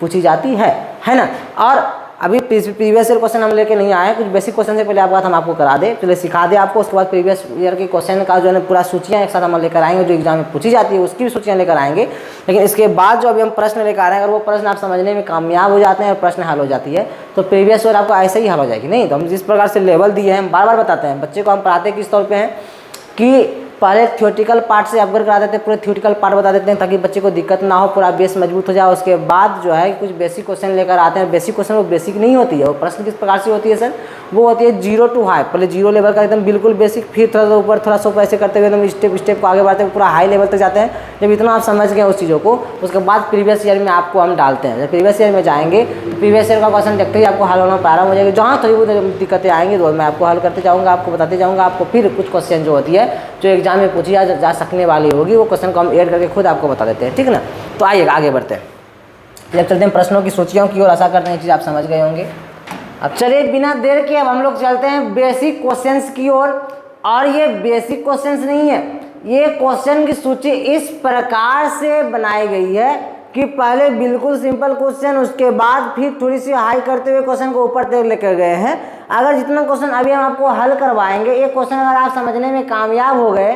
पूछी जाती है ना। और अभी प्रीवियस ईयर क्वेश्चन हम लेके नहीं आए, कुछ बेसिक क्वेश्चन से पहले आप बात हम आपको करा दे, पहले सिखा दे आपको, उसके बाद प्रीवियस ईयर के क्वेश्चन का जो है पूरा सूचियाँ एक साथ हम लेकर आएंगे, जो एग्जाम में पूछी जाती है उसकी भी सूचियाँ लेकर आएंगे। लेकिन इसके बाद जो अभी हम प्रश्न लेकर आ रहे हैं, अगर वो प्रश्न आप समझने में कामयाब हो जाते हैं और प्रश्न हल हो जाती है, तो प्रीवियस ईयर आपको ऐसे ही हल हो जाएगी। नहीं तो हम जिस प्रकार से लेवल दिए हैं, हम बार बार बताते हैं, बच्चे को हम पढ़ाते किस तौर पर हैं कि पहले थ्योरेटिकल पार्ट से अवगत करा देते हैं, पूरे थ्योरेटिकल पार्ट बता देते हैं ताकि बच्चे को दिक्कत ना हो, पूरा बेस मजबूत हो जाए। उसके बाद जो है कुछ बेसिक क्वेश्चन लेकर आते हैं। बेसिक क्वेश्चन वो बेसिक नहीं होती है, वो प्रश्न किस प्रकार से होती है सर, वो होती है 0 to हाई। पहले 0 लेवल का एकदम बिल्कुल बेसिक, फिर थोड़ा सा ऊपर थोड़ा सा ऊपर ऐसे करते हुए एकदम स्टेप स्टेप को आगे बढ़ते हुए पूरा हाई लेवल तक जाते हैं। जब इतना आप समझ गए उस चीज़ों को, उसके बाद प्रीवियस ईयर में आपको हम डालते हैं। जब प्रीवियस ईयर में जाएंगे तो प्रीवियस ईयर का क्वेश्चन देखते ही आपको हल होना प्रारंभ हो जाएगी। जहाँ थोड़ी बहुत दिक्कतें आएंगी तो मैं आपको हल करते जाऊँगा, आपको बताते जाऊँगा। आपको फिर कुछ क्वेश्चन जो होती है जो एग्जाम में पूछी जा सकने वाली होगी, वो क्वेश्चन को हम ऐड करके खुद आपको बता देते हैं, ठीक ना। तो आइए आगे बढ़ते हैं, जब चलते हैं प्रश्नों की सूचियों की ओर। आशा करते हैं ये चीज़ आप समझ गए होंगे। अब चलिए बिना देर के अब हम लोग चलते हैं बेसिक क्वेश्चंस की ओर। और ये बेसिक क्वेश्चंस नहीं है, ये क्वेश्चन की सूची इस प्रकार से बनाई गई है कि पहले बिल्कुल सिंपल क्वेश्चन, उसके बाद फिर थोड़ी सी हाई करते हुए क्वेश्चन को ऊपर तक लेकर गए हैं। अगर जितना क्वेश्चन अभी हम आपको हल करवाएंगे, एक क्वेश्चन अगर आप समझने में कामयाब हो गए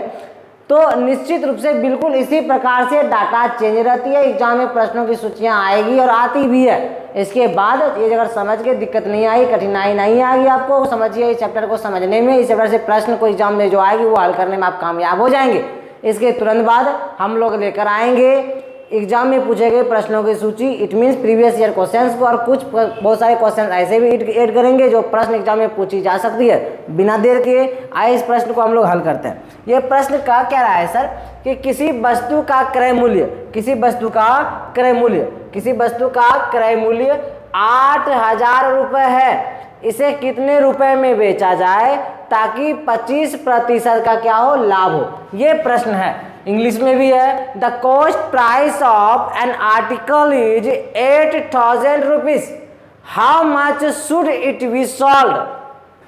तो निश्चित रूप से बिल्कुल इसी प्रकार से डाटा चेंज रहती है, एग्जाम में प्रश्नों की सूचियां आएगी और आती भी है। इसके बाद ये अगर समझ के दिक्कत नहीं आई, कठिनाई नहीं आएगी आपको, समझिए इस चैप्टर को समझने में, इस चैप्टर से प्रश्न को एग्जाम में जो आएगी वो हल करने में आप कामयाब हो जाएंगे। इसके तुरंत बाद हम लोग लेकर आएंगे एग्जाम में पूछे गए प्रश्नों की सूची, it means previous year questions को, और कुछ बहुत सारे क्वेश्चन ऐसे भी ऐड करेंगे जो प्रश्न एग्जाम में पूछी जा सकती है। बिना देर के आए इस प्रश्न को हम लोग हल करते हैं। ये प्रश्न का क्या रहा है सर कि किसी वस्तु का क्रय मूल्य, किसी वस्तु का क्रय मूल्य, किसी वस्तु का क्रय मूल्य 8,000 रुपये है, इसे कितने रुपए में बेचा जाए ताकि 25% का क्या हो, लाभ हो। ये प्रश्न है, इंग्लिश में भी है। The cost price of an article is 8,000 rupees, how much should it be sold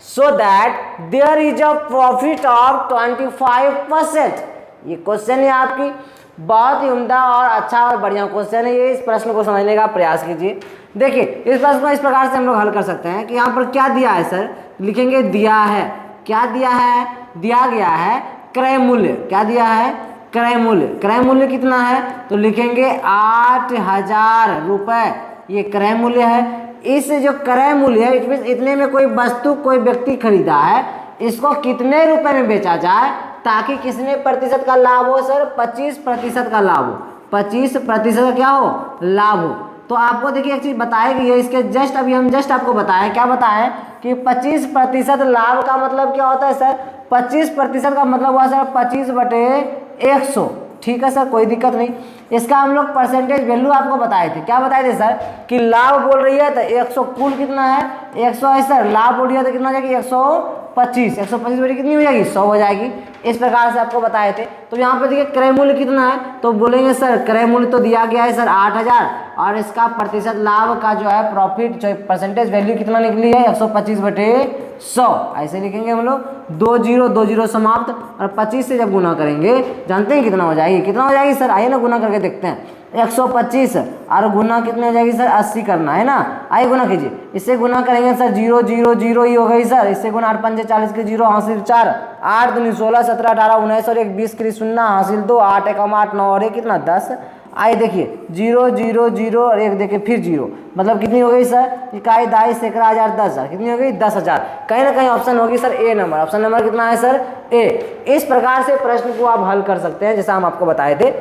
so that there is a profit of 25%। ये क्वेश्चन है आपकी, बहुत ही उम्दा और अच्छा और बढ़िया क्वेश्चन है ये। इस प्रश्न को समझने का प्रयास कीजिए। देखिए इस प्रश्न को इस प्रकार से हम लोग हल कर सकते हैं कि यहाँ पर क्या दिया है सर, लिखेंगे दिया है, क्या दिया है, दिया गया है क्रय मूल्य, क्या दिया है, क्रय मूल्य। क्रय मूल्य कितना है तो लिखेंगे 8,000 रुपये, ये क्रय मूल्य है। इस जो क्रय मूल्य है इसमें इतने में कोई वस्तु कोई व्यक्ति खरीदा है, इसको कितने रुपए में बेचा जाए ताकि कितने प्रतिशत का लाभ हो सर, 25% का लाभ हो, 25% का क्या हो, लाभ हो। तो आपको देखिए एक चीज बताई गई है, इसके जस्ट अभी हम जस्ट आपको बताएं, क्या बताएं कि 25% लाभ का मतलब क्या होता है सर, 25% का मतलब हुआ सर 25/100, ठीक है सर, कोई दिक्कत नहीं। इसका हम लोग परसेंटेज वैल्यू आपको बताए थे, क्या बताए थे सर कि लाभ बोल रही है तो 100 कुल कितना है 100 है सर, लाभ बोल रही है तो कितना हो जाएगी 125, 125 बटे कितनी हो जाएगी 100 हो जाएगी। इस प्रकार से आपको बताए थे। तो यहाँ पे देखिए क्रय मूल्य कितना है तो बोलेंगे सर क्रय मूल्य तो दिया गया है सर 8,000 और इसका प्रतिशत लाभ का जो है प्रॉफिट जो परसेंटेज वैल्यू कितना निकली है 125/100, ऐसे लिखेंगे हम लोग। 2 0 समाप्त और 25 से जब गुना करेंगे जानते हैं कितना हो जाएगी, कितना हो जाएगी सर, आइए ना गुना करके देखते हैं। 125 और गुना कितने हो जाएगी सर 80 करना है ना, आइए गुना कीजिए। इससे गुना करेंगे सर 0 0 0 ही हो गई सर, इससे गुना 8 5 40 के 0 हासिल 4, 8 दूनी 16 17 18 19 और 1 20 के 0 हासिल 2, 8 1 8 9 और 1 कितना 10। आइए देखिए 0 0 0 और 1 देखिए फिर 0, मतलब कितनी हो गई सर, इकाई दाई सैकड़ा हजार 10,000, कितनी हो गई 10,000। कहीं ना कहीं ऑप्शन होगी सर ए नंबर, ऑप्शन नंबर कितना है सर ए। इस प्रकार से प्रश्न को आप हल कर सकते हैं जैसा हम आपको बताए थे।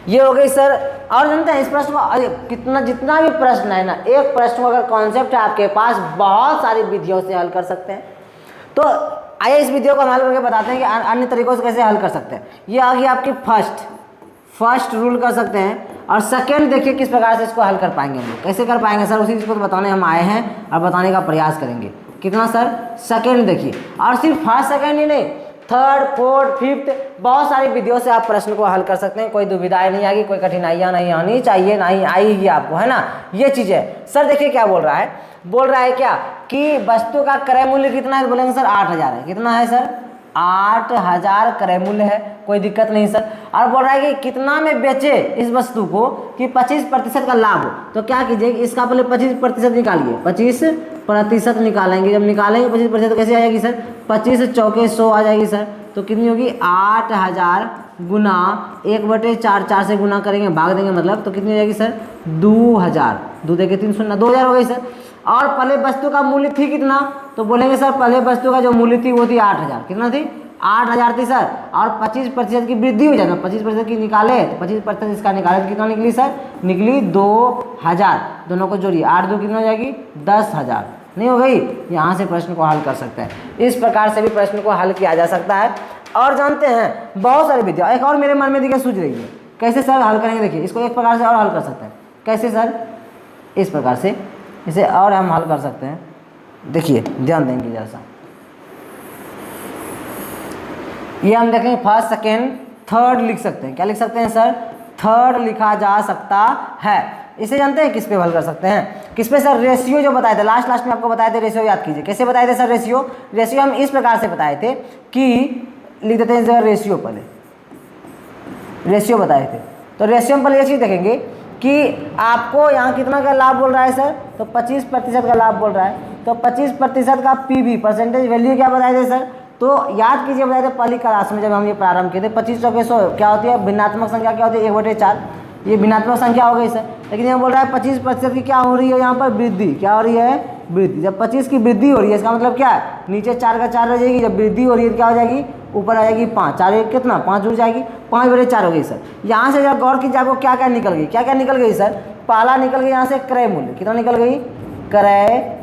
ये हो गई सर। और जानते हैं इस प्रश्न को कितना, जितना भी प्रश्न है ना, एक प्रश्न को अगर कॉन्सेप्ट है आपके पास बहुत सारी विधियों से हल कर सकते हैं। तो आइए इस विधियों को हल करके बताते हैं कि अन्य तरीकों से कैसे हल कर सकते हैं। ये आ गई आपकी फर्स्ट रूल कर सकते हैं। और सेकेंड देखिए किस प्रकार से इसको हल कर पाएंगे हम लोग, कैसे कर पाएंगे सर, उसी चीज़ को बताने हम आए हैं और बताने का प्रयास करेंगे। कितना सर सेकेंड देखिए, और सिर्फ फर्स्ट सेकेंड ही नहीं, थर्ड फोर्थ फिफ्थ बहुत सारी विधियों से आप प्रश्न को हल कर सकते हैं। कोई दुविधाएं नहीं आएगी, कोई कठिनाइयां नहीं आनी चाहिए, ना ही आएगी आपको, है ना। ये चीज़ है सर। देखिए क्या बोल रहा है, बोल रहा है क्या कि वस्तु का क्रय मूल्य कितना है, बोलेंगे सर 8,000 है। कितना है सर 8,000 क्रय मूल्य है, कोई दिक्कत नहीं सर। और बोल रहा है कि कितना में बेचे इस वस्तु को कि 25% का लाभ हो। तो क्या कीजिए, इसका पहले 25% निकालिए, 25% निकालेंगे। जब निकालेंगे 25% तो कैसे आ जाएगी सर, 25 चौके 100 आ जाएगी सर। तो कितनी होगी 8,000 गुना 1/4, 4 से गुना करेंगे भाग देंगे मतलब, तो कितनी हो जाएगी सर 2,000, 2 देके 3 शून्य 2,000 हो गई सर। और पहले वस्तु का मूल्य थी कितना, तो बोलेंगे सर पहले वस्तु का जो मूल्य थी वो थी 8,000, कितना थी 8,000 थी सर, और 25% की वृद्धि हो जाए, 25% की निकाले तो 25% इसका निकाले तो कितना निकली सर, निकली 2,000। दोनों को जोड़िए, 8 2 कितना हो जाएगी 10,000, नहीं हो गई। यहाँ से प्रश्न को हल कर सकते हैं। इस प्रकार से भी प्रश्न को हल किया जा सकता है। और जानते हैं बहुत सारी विद्या, एक और मेरे मन में देखिए सूझ रही है, कैसे सर हल करेंगे, देखिए इसको एक प्रकार से और हल कर सकते हैं। कैसे सर, इस प्रकार से इसे और हम हल कर सकते हैं। देखिए ध्यान देंगे जरा सा, ये हम देखेंगे फर्स्ट सेकेंड थर्ड लिख सकते हैं। क्या लिख सकते हैं सर, थर्ड लिखा जा सकता है। इसे जानते हैं किस पे हल कर सकते हैं, किस पे सर, रेशियो जो बताए थे लास्ट में आपको बताए थे, रेशियो याद कीजिए। कैसे बताए थे सर रेशियो हम इस प्रकार से बताए थे कि लिख देते हैं सर रेशियो, पहले रेशियो बताए थे। तो रेशियो में पहले ये चीज़ देखेंगे कि आपको यहाँ कितना का लाभ बोल रहा है सर, तो 25% का लाभ बोल रहा है। तो 25% का पीवी परसेंटेज वैल्यू क्या बताए थे सर, तो याद कीजिए बताए थे पहली क्लास में जब हम ये प्रारंभ किए थे। 2500 के 100 क्या होती है, भिन्नात्मक संख्या क्या होती है, 1/4, ये भिन्नात्मक संख्या हो गई सर। लेकिन यहाँ बोल रहा है 25% की क्या हो रही है यहाँ पर वृद्धि, क्या हो रही है वृद्धि। जब 25 की वृद्धि हो रही है इसका मतलब क्या है, नीचे 4 का 4 रह जाएगी, जब वृद्धि हो रही है तो क्या हो जाएगी, ऊपर आ जाएगी 5, 4 एक कितना 5 जुड़ जाएगी, 5/4 हो गई सर। यहाँ से जब गौर कीजिए आपको क्या क्या निकल गई, क्या क्या निकल गई सर, पहला निकल गई यहाँ से क्रय मूल्य, कितना निकल गई, क्रय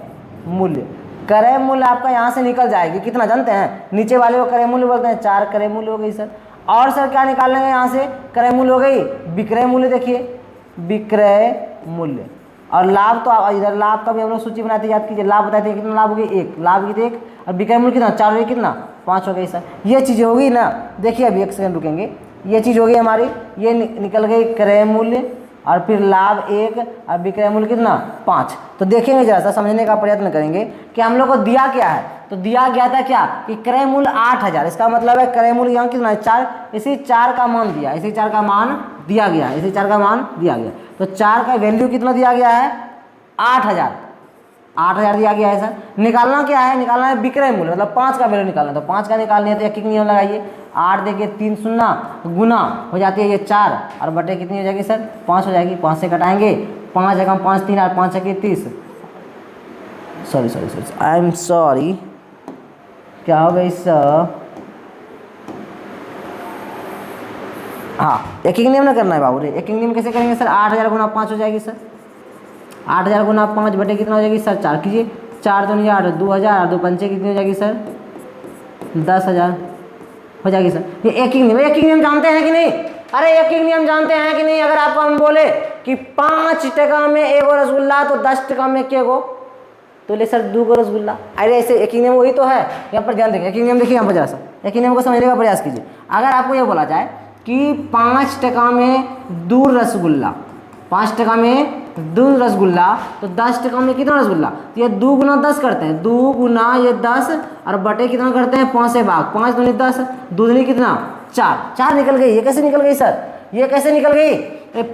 मूल्य। क्रय मूल्य आपका यहाँ से निकल जाएगी, कितना जानते हैं, नीचे वाले को क्रय मूल्य बोलते हैं, 4 क्रय मूल्य हो गई सर। और सर क्या निकाल लेंगे यहाँ से, क्रय मूल्य हो गई, विक्रय मूल्य, देखिए विक्रय मूल्य। और लाभ तो इधर लाभ का भी हम लोग सूची बनाते हैं, याद कीजिए लाभ बताते हैं, कितना लाभ हो गई 1, लाभ की 1, और विक्रय मूल्य कितना 4 हो गई, कितना 5 हो गई सर। ये चीज़ होगी ना, देखिए अभी एक सेकंड रुकेंगे, ये चीज़ हो गई हमारी, ये निकल गई क्रय मूल्य, और फिर लाभ 1 और विक्रय मूल्य कितना 5। तो देखेंगे जरा सा, समझने का प्रयत्न करेंगे कि हम लोग को दिया क्या है। तो दिया गया था क्या कि क्रय मूल्य 8,000, इसका मतलब है क्रय मूल्य यहाँ कितना है 4, इसी 4 का मान दिया, इसी 4 का मान दिया गया, इसी 4 का मान दिया गया। तो 4 का वैल्यू कितना दिया गया है 8,000, 8,000 दिया गया है सर। निकालना क्या है, निकालना है विक्रय मूल्य, मतलब 5 का वैल्यू निकालना है। तो 5 का निकालनी है तो एक नियम लगाइए, 8 देखिए 3 शून्य गुना हो जाती है ये 4, और बटे कितनी हो जाएगी सर 5 हो जाएगी। 5 से घटाएंगे, 5 जगह 5 3 और 5 है 30, सॉरी आई एम सॉरी, क्या हो गई सर, हाँ एक नियम ना करना है बाबू रे, एक नियम कैसे करेंगे सर, 8,000 गुना 5 हो जाएगी सर, 8,000 गुना 5 बटे कितना हो जाएगी सर 4 कीजिए, 4 दूनी 8, 2,000, 2 पंचे कितनी हो जाएगी सर 10,000 हो जाएगी सर। ये एक ही नियम जानते हैं कि नहीं, अरे एक ही नियम जानते हैं कि नहीं। अगर आपको हम बोले कि 5 टका में 1 रसगुल्ला तो 10 टका में क्या गो, तो ले सर 2 रसगुल्ला। अरे ऐसे एक ही नियम वही तो है, यहाँ पर ध्यान देंगे, एक ही नियम देखिए यहाँ पर जरा सा, एक ही नियम को समझने का प्रयास कीजिए। अगर आपको ये बोला जाए कि 5 टका में 2 रसगुल्ला, 5 टका में 2 रसगुल्ला, तो 10 टका में कितना रसगुल्ला, तो ये 2 गुना 10 करते हैं, 2 गुना ये 10 और बटे कितना करते हैं 5 से भाग, 5 दूनी 10, 2 दूनी कितना 4, 4 निकल गई। ये कैसे निकल गई सर, ये कैसे निकल गई,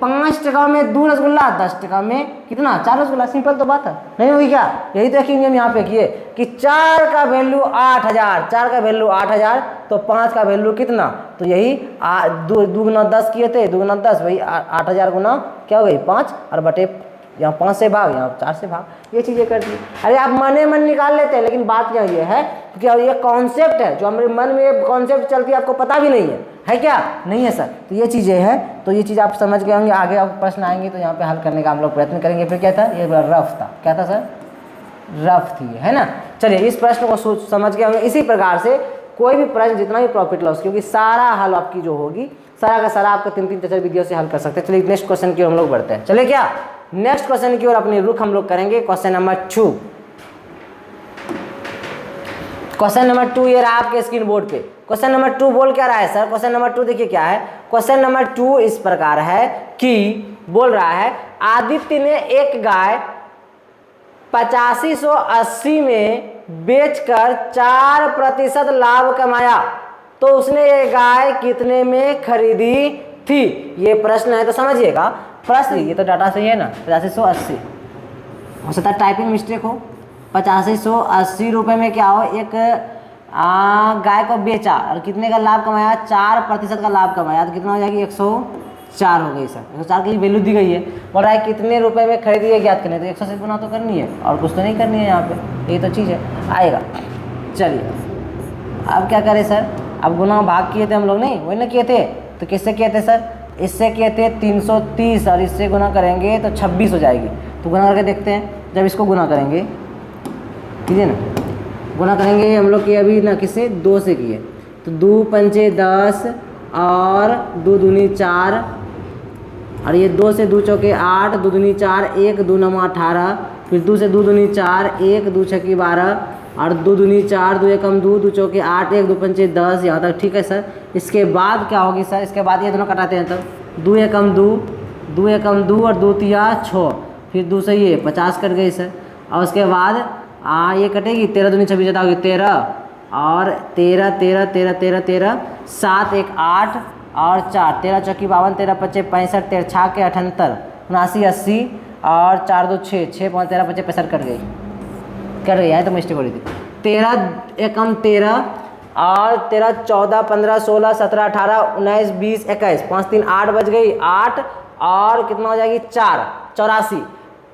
5 टका में 2 रसगुल्ला, 10 टका में कितना 4 रसगुल्ला, सिंपल तो बात है, नहीं होगी क्या। यही तो एक नियम यहाँ पे किए कि 4 का वैल्यू 8,000, 4 का वैल्यू 8,000, तो 5 का वैल्यू कितना, तो यही 2 गुना 10 किए थे, 2 गुना 10 वही 8,000 गुना क्या हो गई 5, और बटे यहाँ 5 से भाग, यहाँ 4 से भाग, ये चीज़ें कर दी। अरे आप मने मन निकाल लेते हैं, लेकिन बात क्या ये है कि ये कॉन्सेप्ट है जो हमारे मन में, ये कॉन्सेप्ट चलती है, आपको पता भी नहीं है क्या, नहीं है सर। तो ये चीज़ें हैं, तो ये चीज़ आप समझ गए होंगे। आगे आप प्रश्न आएंगे तो यहाँ पे हल करने का हम लोग प्रयत्न करेंगे। फिर क्या था, ये रफ था, क्या था सर, रफ थी, है ना। चलिए इस प्रश्न को समझ गए होंगे। इसी प्रकार से कोई भी प्रश्न जितना भी प्रॉफिट लॉस, क्योंकि सारा हल आपकी जो होगी, सारा का सारा आपका 3-3 4 वीडियो से हल कर सकते हैं। चलिए नेक्स्ट क्वेश्चन की ओर हम लोग बढ़ते हैं। चलिए क्या नेक्स्ट क्वेश्चन की ओर अपनी रुख हम लोग करेंगे। क्वेश्चन नंबर 2, क्वेश्चन नंबर 2 ये रहा आपके स्क्रीन बोर्ड पे। क्वेश्चन नंबर 2 बोल क्या रहा है सर, क्वेश्चन नंबर 2 देखिए क्या है। क्वेश्चन नंबर 2 इस प्रकार है कि बोल रहा है आदित्य ने एक गाय 8580 में बेचकर 4% लाभ कमाया, तो उसने ये गाय कितने में खरीदी थी। ये प्रश्न है, तो समझिएगा प्रश्न, ये तो डाटा सही है ना, 8580 हो सकता है टाइपिंग मिस्टेक हो। 8580 रुपये में क्या हो, एक गाय को बेचा और कितने का लाभ कमाया, 4% का लाभ कमाया, तो कितना हो जाएगी 104 हो गई सर। 104 की वैल्यू दी गई है, बोल रहा है कितने रुपए में खरीदी है ज्ञात करने, तो 100 से गुना तो करनी है और कुछ तो नहीं करनी है यहाँ पे, ये तो चीज़ है आएगा। चलिए अब क्या करें सर, अब गुना भाग किए थे हम लोग, नहीं वही ना किए थे, तो किससे किए थे सर, इससे किए थे 330 और इससे गुना करेंगे तो 26 हो जाएगी। तो गुना करके देखते हैं, जब इसको गुना करेंगे, कीजिए ना, गुना करेंगे हम लोग किए अभी ना किससे, 2 से किए, तो 2 पंचे 10 और 2 दूनी 4 और ये 2 से 2 चौके 8, 2 दूनी 4, 1 2 9 18, फिर 2 से 2 दूनी 4, 1 2 छक्की 12 और 2 दूनी 4, 2 एकम 2, 2 चौके 8, 1 2 पंचे 10, यहाँ तक ठीक है सर। इसके बाद क्या होगी सर, इसके बाद ये दोनों कटाते हैं, तब 2 एकम 2, 2 एकम 2 और 2 तिया 6, फिर 2 से ये 50 कट गई सर। और उसके बाद ये कटेगी, 13 दूनी 26 जता होगी 13 और 13 13 13 13 13 7 1 8 और 4, 13 चौकी 52, 13 पच्चे 65, 13 छा के 78, 79 80 और 4 2 6, 6 5 13 पच्चे 65 कट गई है, तो मिस्टेक हो रही थी। 13 एकम 13 और 13 14 15 16 17 18 19 20 21, 5 3 8 बज गई, 8 और कितना हो जाएगी 4 84,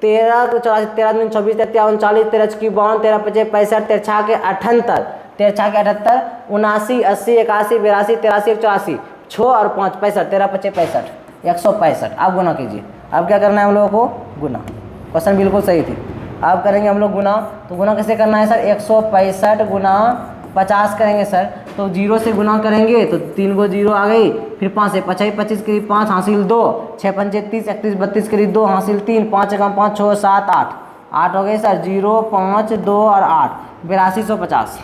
13 तो 84, 13 दूनी 26 13 39, 13 चौकी 52, 13 पच्चे 65, 13 छा के 78, 13 छा के 78, 79 80 81 82 83 84, 6 और 5 65, 13 पच्चे 65, 165। अब गुना कीजिए, अब क्या करना है हम लोगों को, गुना, क्वेश्चन बिल्कुल सही थी। अब करेंगे हम लोग गुना, तो गुना कैसे करना है सर, 165 गुना 50 करेंगे सर, तो 0 से गुना करेंगे तो 3 गो 0 आ गई, फिर 5 से 25 25 करीब 5 हासिल 2, 6 पंचे 30 31 32 करीब 2 हासिल 3, 5 एकम 5 6 7 8 हो गए सर, 0 5 2 और 8, 8250,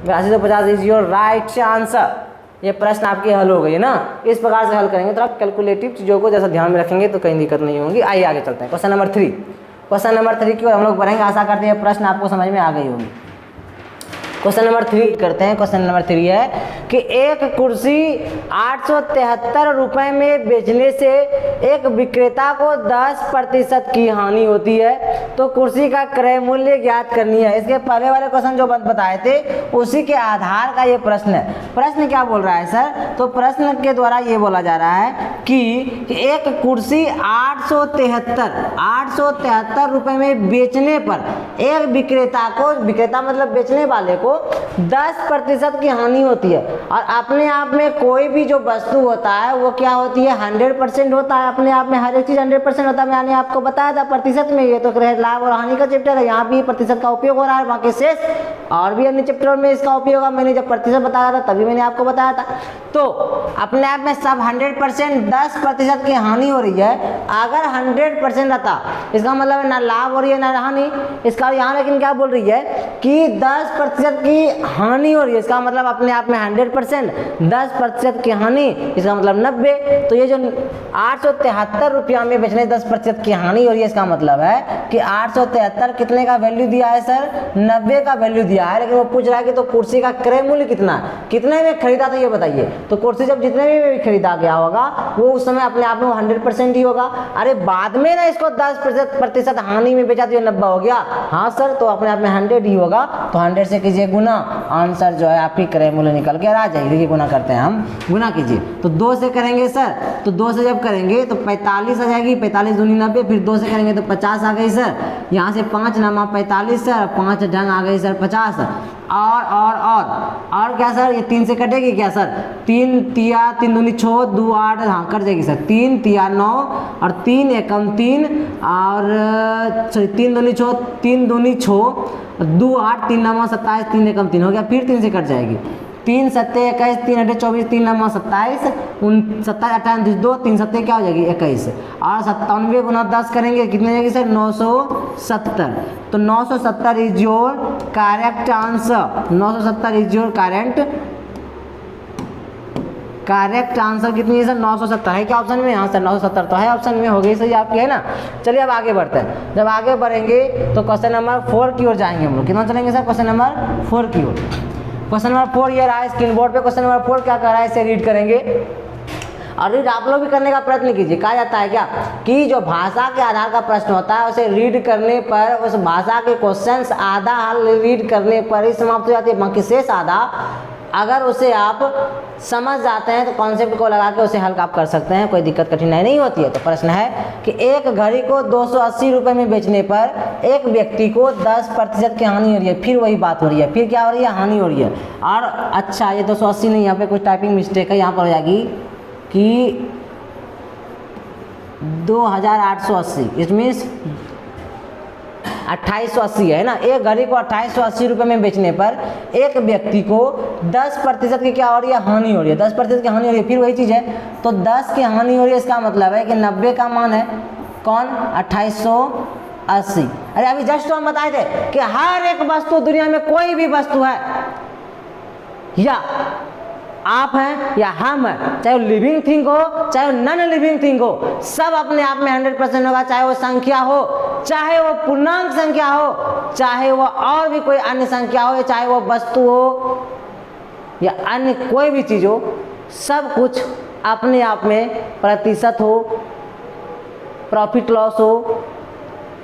8250 इज योर राइट आंसर। ये प्रश्न आपकी हल हो गई है ना, इस प्रकार से हल करेंगे तो आप कैलकुलेटिव चीज़ों को जैसा ध्यान में रखेंगे तो कहीं दिक्कत नहीं होगी। आइए आगे चलते हैं, क्वेश्चन नंबर 3। क्वेश्चन नंबर 3 की ओर हम लोग बढ़ेंगे, आशा करते हैं प्रश्न आपको समझ में आ गई होगी। क्वेश्चन नंबर 3 करते हैं। क्वेश्चन नंबर 3 है कि एक कुर्सी 873 रुपए में बेचने से एक विक्रेता को 10% की हानि होती है, तो कुर्सी का क्रय मूल्य ज्ञात करनी है। इसके पहले वाले क्वेश्चन जो बताए थे उसी के आधार का ये प्रश्न है। प्रश्न क्या बोल रहा है सर, तो प्रश्न के द्वारा ये बोला जा रहा है कि एक कुर्सी 873 रुपए में बेचने पर एक विक्रेता को, विक्रेता मतलब बेचने वाले को 10% की हानि होती है। और अपने आप में कोई भी जो वस्तु होता है वो क्या होती है, 100% होता है। अपने आप में हर एक चीज 100% होता है। मैंने आपको बताया था प्रतिशत में, ये तो लाभ और हानि का चैप्टर है, यहाँ भी प्रतिशत का उपयोग हो रहा है, बाकी शेष और भी अन्य चैप्टर में इसका उपयोग है। मैंने जब प्रतिशत बताया था तभी मैंने आपको बताया था। तो अपने आप में सब 100%, 10% की हानि हो रही है। अगर 100% रहता, इसका मतलब ना लाभ हो रही है ना हानि। इसका यहाँ लेकिन क्या बोल रही है कि 10% की हानि हो रही है, इसका मतलब अपने आप में 100%, 10% की हानि, इसका मतलब 90। तो ये जो 873 रुपया में बेचने 10% की हानि हो रही है, इसका मतलब है कि 873 कितने का वैल्यू दिया है सर, 90 का वैल्यू दिया है। लेकिन वो पूछ रहा है कि तो कुर्सी का क्रय मूल्य कितना है, कितने में खरीदा था ये बताइए। तो कुर्सी जब जितने में भी खरीदा गया होगा वो उस समय अपने आप में 100% ही होगा। अरे बाद में ना इसको 10% हानि में बेचा तो ये 90 हो गया। हाँ सर, तो अपने आप में 100 ही होगा। तो 100 से कीजिए गुना, आंसर जो है आपकी क्रय मूल्य निकल के आ जाएगी। देखिए गुना करते हैं हम, गुना कीजिए। तो 2 से करेंगे सर, तो 2 से जब करेंगे तो 45 आ जाएगी, 45 दूनी 90, फिर 2 से करेंगे तो 50 आ गई सर। यहाँ से 5 नामा 45 सर, 5 ढंग आ गई सर 50। और क्या सर, ये 3 से कटेगी क्या सर, 3 तिया 3 दूनी 6, 2 8, हाँ कट जाएगी सर, 3 तिया 9 और 3 एकम 3 और 3 दूनी 6, 3 दूनी 6, 2 8, 3 नामा 27, 3 एकम 3 हो गया। फिर 3 से कट जाएगी, 3 सत्ते 21, 3 अठे 24, 3 नामा 27, 27 28 2, 3 सत्ते क्या हो जाएगी 21। और 97 गुना 10 करेंगे कितने जाएगी सर, 970। तो 970 is your correct answer. 970 is your correct answer कितनी है सर, 970 है क्या ऑप्शन में। हाँ सर 970 तो है ऑप्शन में, हो गई सही आपकी, है ना। चलिए अब आगे बढ़ते हैं। जब आगे बढ़ेंगे तो क्वेश्चन नंबर 4 की ओर जाएंगे हम लोग। कितना चलेंगे सर, क्वेश्चन नंबर 4 की ओर। क्वेश्चन नंबर 4 ये रहा है स्क्रीन बोर्ड पे। क्वेश्चन नंबर 4 क्या कर रहा है, इसे रीड करेंगे और रीड आप लोग भी करने का प्रयत्न कीजिए। कहा जाता है क्या कि जो भाषा के आधार का प्रश्न होता है उसे रीड करने पर, उस भाषा के क्वेश्चंस आधा हल रीड करने पर ही समाप्त हो जाती है, बाकी शेष आधा अगर उसे आप समझ जाते हैं तो कॉन्सेप्ट को लगा के उसे हल आप कर सकते हैं, कोई दिक्कत कठिनाई नहीं होती है। तो प्रश्न है कि एक घड़ी को 280 रुपये में बेचने पर एक व्यक्ति को 10% की हानि हो रही है। फिर वही बात हो रही है, फिर क्या हो रही है, हानि हो रही है। और अच्छा ये 280 नहीं, यहाँ पे कुछ टाइपिंग मिस्टेक है, यहाँ पर हो जाएगी कि 2880, इट मीन्स 2880 है ना। एक घड़ी को 2880 रुपये में बेचने पर एक व्यक्ति को 10% की क्या हो रही है, हानि हो रही है। 10% की हानि हो रही है, फिर वही चीज़ है। तो 10 की हानि हो रही है, इसका मतलब है कि 90 का मान है कौन, 2880। अरे अभी जस्ट तो हम बताए थे कि हर एक वस्तु, दुनिया में कोई भी वस्तु है, या आप हैं या हम हैं, चाहे वो लिविंग थिंग हो चाहे वो नॉन लिविंग थिंग हो, सब अपने आप में 100% होगा। चाहे वो संख्या हो, चाहे वो पूर्णांक संख्या हो, चाहे वो और भी कोई अन्य संख्या हो, चाहे वो वस्तु हो या अन्य कोई भी चीज़ हो, सब कुछ अपने आप में प्रतिशत हो, प्रॉफिट लॉस हो,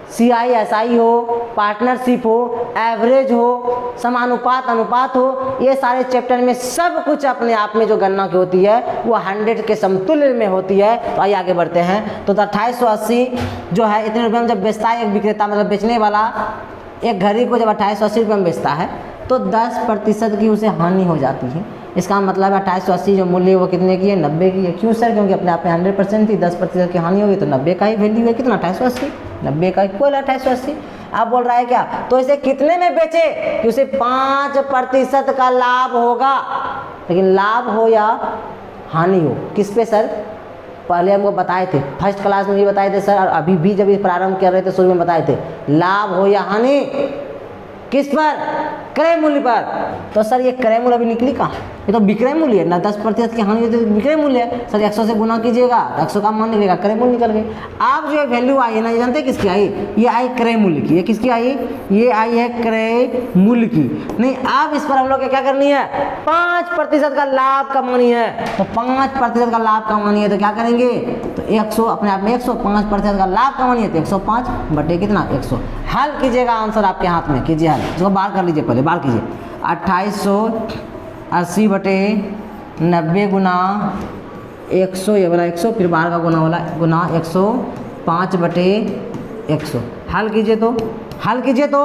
CI/SI हो, पार्टनरशिप हो, एवरेज हो, समानुपात अनुपात हो, ये सारे चैप्टर में सब कुछ अपने आप में जो गणना की होती है वो 100 के समतुल्य में होती है। तो आइए आगे बढ़ते हैं। तो 2880 जो है, इतने रुपये में जब बेचता है एक विक्रेता, मतलब बेचने वाला एक घड़ी को जब 2880 रुपये में बेचता है तो 10% की उसे हानि हो जाती है। इसका मतलब है 2880 जो मूल्य है वो कितने की है, 90 की है। क्यों सर, क्योंकि अपने आप में 100% थी, 10% की हानि होगी तो 90 का ही वैल्यू है। कितना, 2880, 90 का इक्वल है 2880। आप बोल रहा है क्या, तो इसे कितने में बेचे कि उसे 5% का लाभ होगा। लेकिन लाभ हो या हानि हो, किस पे सर, पहले हमको बताए थे, फर्स्ट क्लास में भी बताए थे सर, और अभी भी जब प्रारंभ कर रहे थे शुरू में बताए थे, लाभ हो या हानि, किस पर, क्रय मूल्य पर। तो सर ये क्रय मूल्य अभी निकली कहाँ, ये तो विक्रय मूल्य है ना। 10% की हानि होती है तो विक्रय मूल्य है सर। 100 से गुना कीजिएगा, 100 का मान निकलेगा, क्रय मूल्य निकल गई। आप जो वैल्यू आई है ना, ये जानते हैं किसकी आई, ये आई क्रय मूल्य की। ये किसकी आई, ये आई है क्रय मूल्य की। नहीं, अब इस पर हम लोग क्या करनी है, 5% का लाभ कमानी है। तो 5% का लाभ कमानी है तो क्या करेंगे, तो 100 अपने आप में 100, 5% का लाभ कमानी है तो 105 बटे कितना, 100। हल कीजिएगा, आंसर आपके हाथ में, कीजिए हल। इसको बाहर कर लीजिए, पहले बाहर कीजिए। 2880 बटे 90 गुना 100, ये वाला 100, फिर बाहर का गुना वाला गुना 105 बटे 100। हल कीजिए तो, हल कीजिए तो,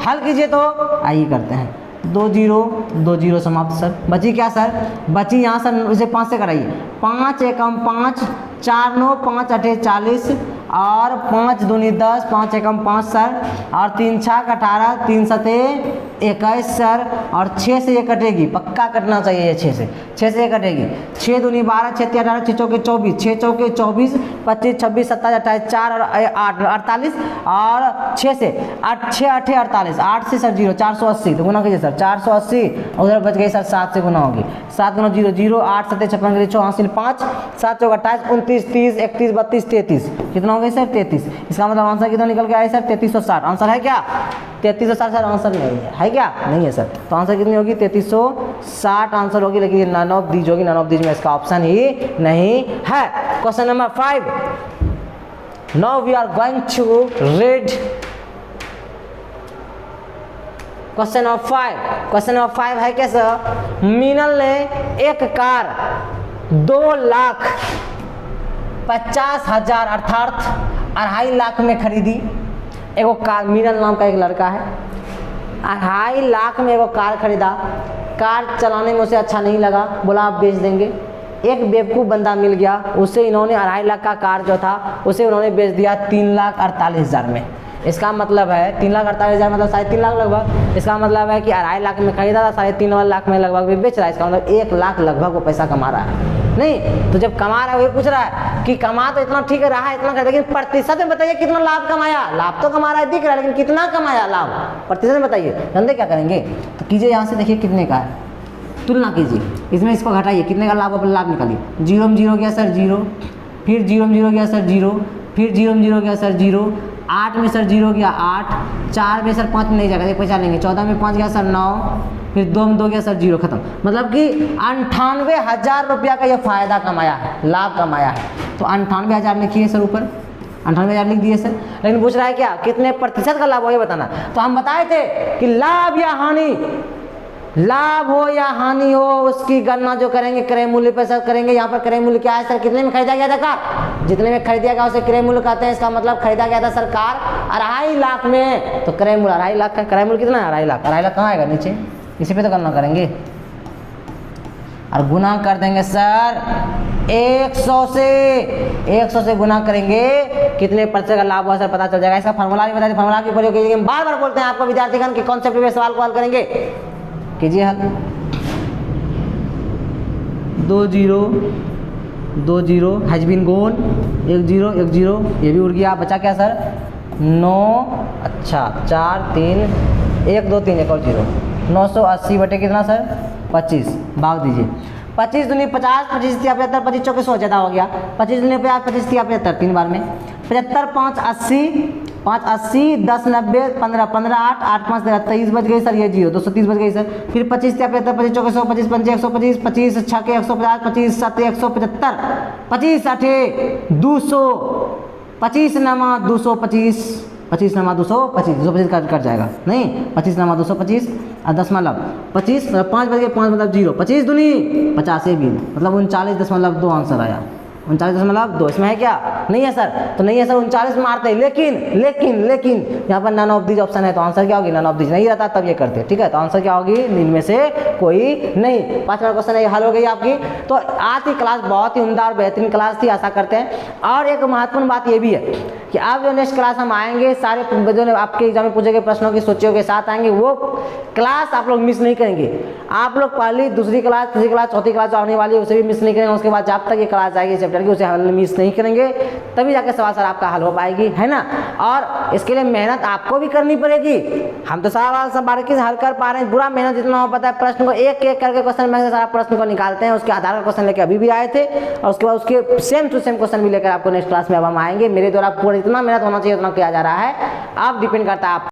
हल कीजिए तो, आइए करते हैं। 2 0 2 0 समाप्त सर। बची क्या सर, बची यहाँ सर, इसे 5 से कराइए। 5 एकम 5, 4 9 5 8 40, और 5 दूनी 10, 5 एकम 5 सर, और 3 6 18, 3 7 21 सर, और 6 से ये कटेगी, पक्का कटना चाहिए ये 6 से ये कटेगी। 6 दूनी 12, 6 3 18, 6 चौके 24, 6 चौके 24, 25 26 27 28 4 और 8 48, और 6 से 8 6 8 48, 8 से सर 0, 480 तो गुना कीजिए सर, 480, उधर बच गई सर 7 से गुना होगी। 7 गुना 0 0, 8 7 56 54 5, 7 चौक 28 29 30 31 32 33, कितना हो गया सर, 33। इसका मतलब आंसर कितना निकल के आया सर, 3360। आंसर है क्या, 3360 सर, आंसर नहीं है क्या, नहीं है सर। तो आंसर कितनी होगी, 3360 आंसर होगी। लेकिन ये नन ऑफ दीज होगी, नन ऑफ दीज में इसका ऑप्शन ही नहीं है। Question number 5, now we are going to read question number 5। Question number 5 है कैसा, मीनल ने एक कार 2,50,000 अर्थात 2.5 लाख में खरीदी। एगो कार, मीनल नाम का एक लड़का है, 2.5 लाख में एगो कार खरीदा। कार चलाने में उसे अच्छा नहीं लगा, बोला आप बेच देंगे। एक बेवकूफ़ बंदा मिल गया, उसे इन्होंने 2.5 लाख का कार जो था उसे उन्होंने बेच दिया 3,48,000 में। इसका मतलब है 3,48,000 मतलब 3.5 लाख लगभग। इसका मतलब है कि 2.5 लाख में खरीदा था, 3.5 लाख में लगभग बेच रहा है। इसका मतलब 1 लाख लगभग वो पैसा कमा रहा है। नहीं तो जब कमा रहा है वही पूछ रहा है कि कमा तो इतना ठीक रहा है, इतना कर, लेकिन प्रतिशत में बताइए कितना लाभ कमाया। लाभ तो कमा रहा है दिख रहा है, लेकिन कितना कमाया लाभ, प्रतिशत में बताइए। जानते क्या करेंगे, तो कीजिए यहाँ से, देखिए कितने का है, तुलना कीजिए, इसमें इसको घटाइए, कितने का लाभ अपना लाभ निकालिए। 0 में 0 गया सर 0, फिर 0 में 0 गया सर 0, फिर 0 में 0 गया सर 0, 8 में सर 0 गया 8, 4 में सर 5 में नहीं जाएगा, एक पैसा लेंगे, 14 में 5 गया सर 9, फिर 2 में 2 गया सर 0, खत्म। मतलब कि 98,000 रुपया का ये फायदा कमाया है, लाभ कमाया है। तो 98,000 लिखिए सर ऊपर, 98,000 लिख दिए सर। लेकिन पूछ रहा है क्या, कितने प्रतिशत का लाभ हो ये बताना। तो हम बताए थे कि लाभ या हानि, लाभ हो या हानि हो उसकी गणना जो करेंगे क्रय मूल्य पर सर करेंगे। यहाँ पर क्रय मूल्य क्या है सर, कितने में खरीदा गया था कार, जितने में खरीदा गया उसे क्रय मूल्य कहते हैं। इसका मतलब खरीदा गया था सरकार 2.5 लाख में, तो क्रय मूल्य 2.5 लाख का। क्रय मूल्य कितना है 2.5 लाख। 2.5 लाख कहाँ आएगा नीचे, इसी पे तो गणना करेंगे और गुना कर देंगे सर 100 से गुना करेंगे, कितने प्रतिशत का लाभ हुआ सर पता चल जाएगा। इसका फॉर्मूला भी बता दें, फॉर्मूला की प्रयोग कीजिए। बार बार बोलते हैं आपको विद्यार्थीगण के कॉन्सेप्ट पे सवाल को हल करेंगे, कीजिए हल। 2 0 हैज बीन गोन, 1 0 ये भी उड़ गया। बचा क्या सर 9, अच्छा 4 3 1 2 3 एक और 0, 980 बटे कितना सर 25, भाग दीजिए। 25 दूनी 50, 25 तिया 75, 25 चौके 100 ज़्यादा हो गया। 25 दूनी 50, 25 तिया 75, 3 बार में 75, 5 80, 5 80, 10 90, 15 15 8 8 5 13 23 बच गई सर, ये 0 230 बच गई सर। फिर 25 तिया 75, 25 चौके 100, 25 पंचे 125, 25 छके 150, 25 7 175, 25 8 200, 25 नमा 225, 25 नमा 225, 225 कट जाएगा नहीं, 25 नमा 225 और 10 मतलब 25, 5 बज गए, 5 मतलब 0, 25 दूनी 50 ये भी मतलब 39.2 आंसर आया। 39.2 इसमें है क्या, नहीं है सर, तो नहीं है सर 39 मारते हैं। लेकिन यहाँ पर नन ऑफ दीज ऑप्शन है, तो आंसर क्या होगी, नन ऑफ दीज नहीं रहता तब ये करते, ठीक है। तो आंसर क्या होगी, इनमें से कोई नहीं। 5 नंबर क्वेश्चन है, हल हो गई आपकी। तो आज की क्लास बहुत ही उम्दा और बेहतरीन क्लास थी, आशा करते हैं। और एक महत्वपूर्ण बात ये भी है कि आप जो नेक्स्ट क्लास हम आएंगे, सारे जो आपके एग्जाम में पूछे गए प्रश्नों की सूचियों के साथ आएंगे, वो क्लास आप लोग मिस नहीं करेंगे। आप लोग पहली, दूसरी क्लास, तीसरी क्लास, चौथी क्लास जो आने वाली है उसे भी मिस नहीं करेंगे। उसके बाद जब तक ये क्लास आएगी चैप्टर की, उसे हल मिस नहीं करेंगे, तभी जाके सवाल सर आपका हल हो पाएगी, है ना। और इसके लिए मेहनत आपको भी करनी पड़ेगी। हम तो सवाल सब बारीकी से हल कर पा रहे हैं, पूरा मेहनत जितना हो पाता है, प्रश्न को एक एक करके क्वेश्चन में से सारा प्रश्न को निकालते हैं, उसके आधार पर क्वेश्चन लेकर अभी भी आए थे, और उसके बाद उसके सेम टू सेम क्वेश्चन भी लेकर आपको नेक्स्ट क्लास में अब हम आएंगे। मेरे द्वारा पूरा जितना मेहनत होना चाहिए उतना किया जा रहा है, अब डिपेंड करता है आप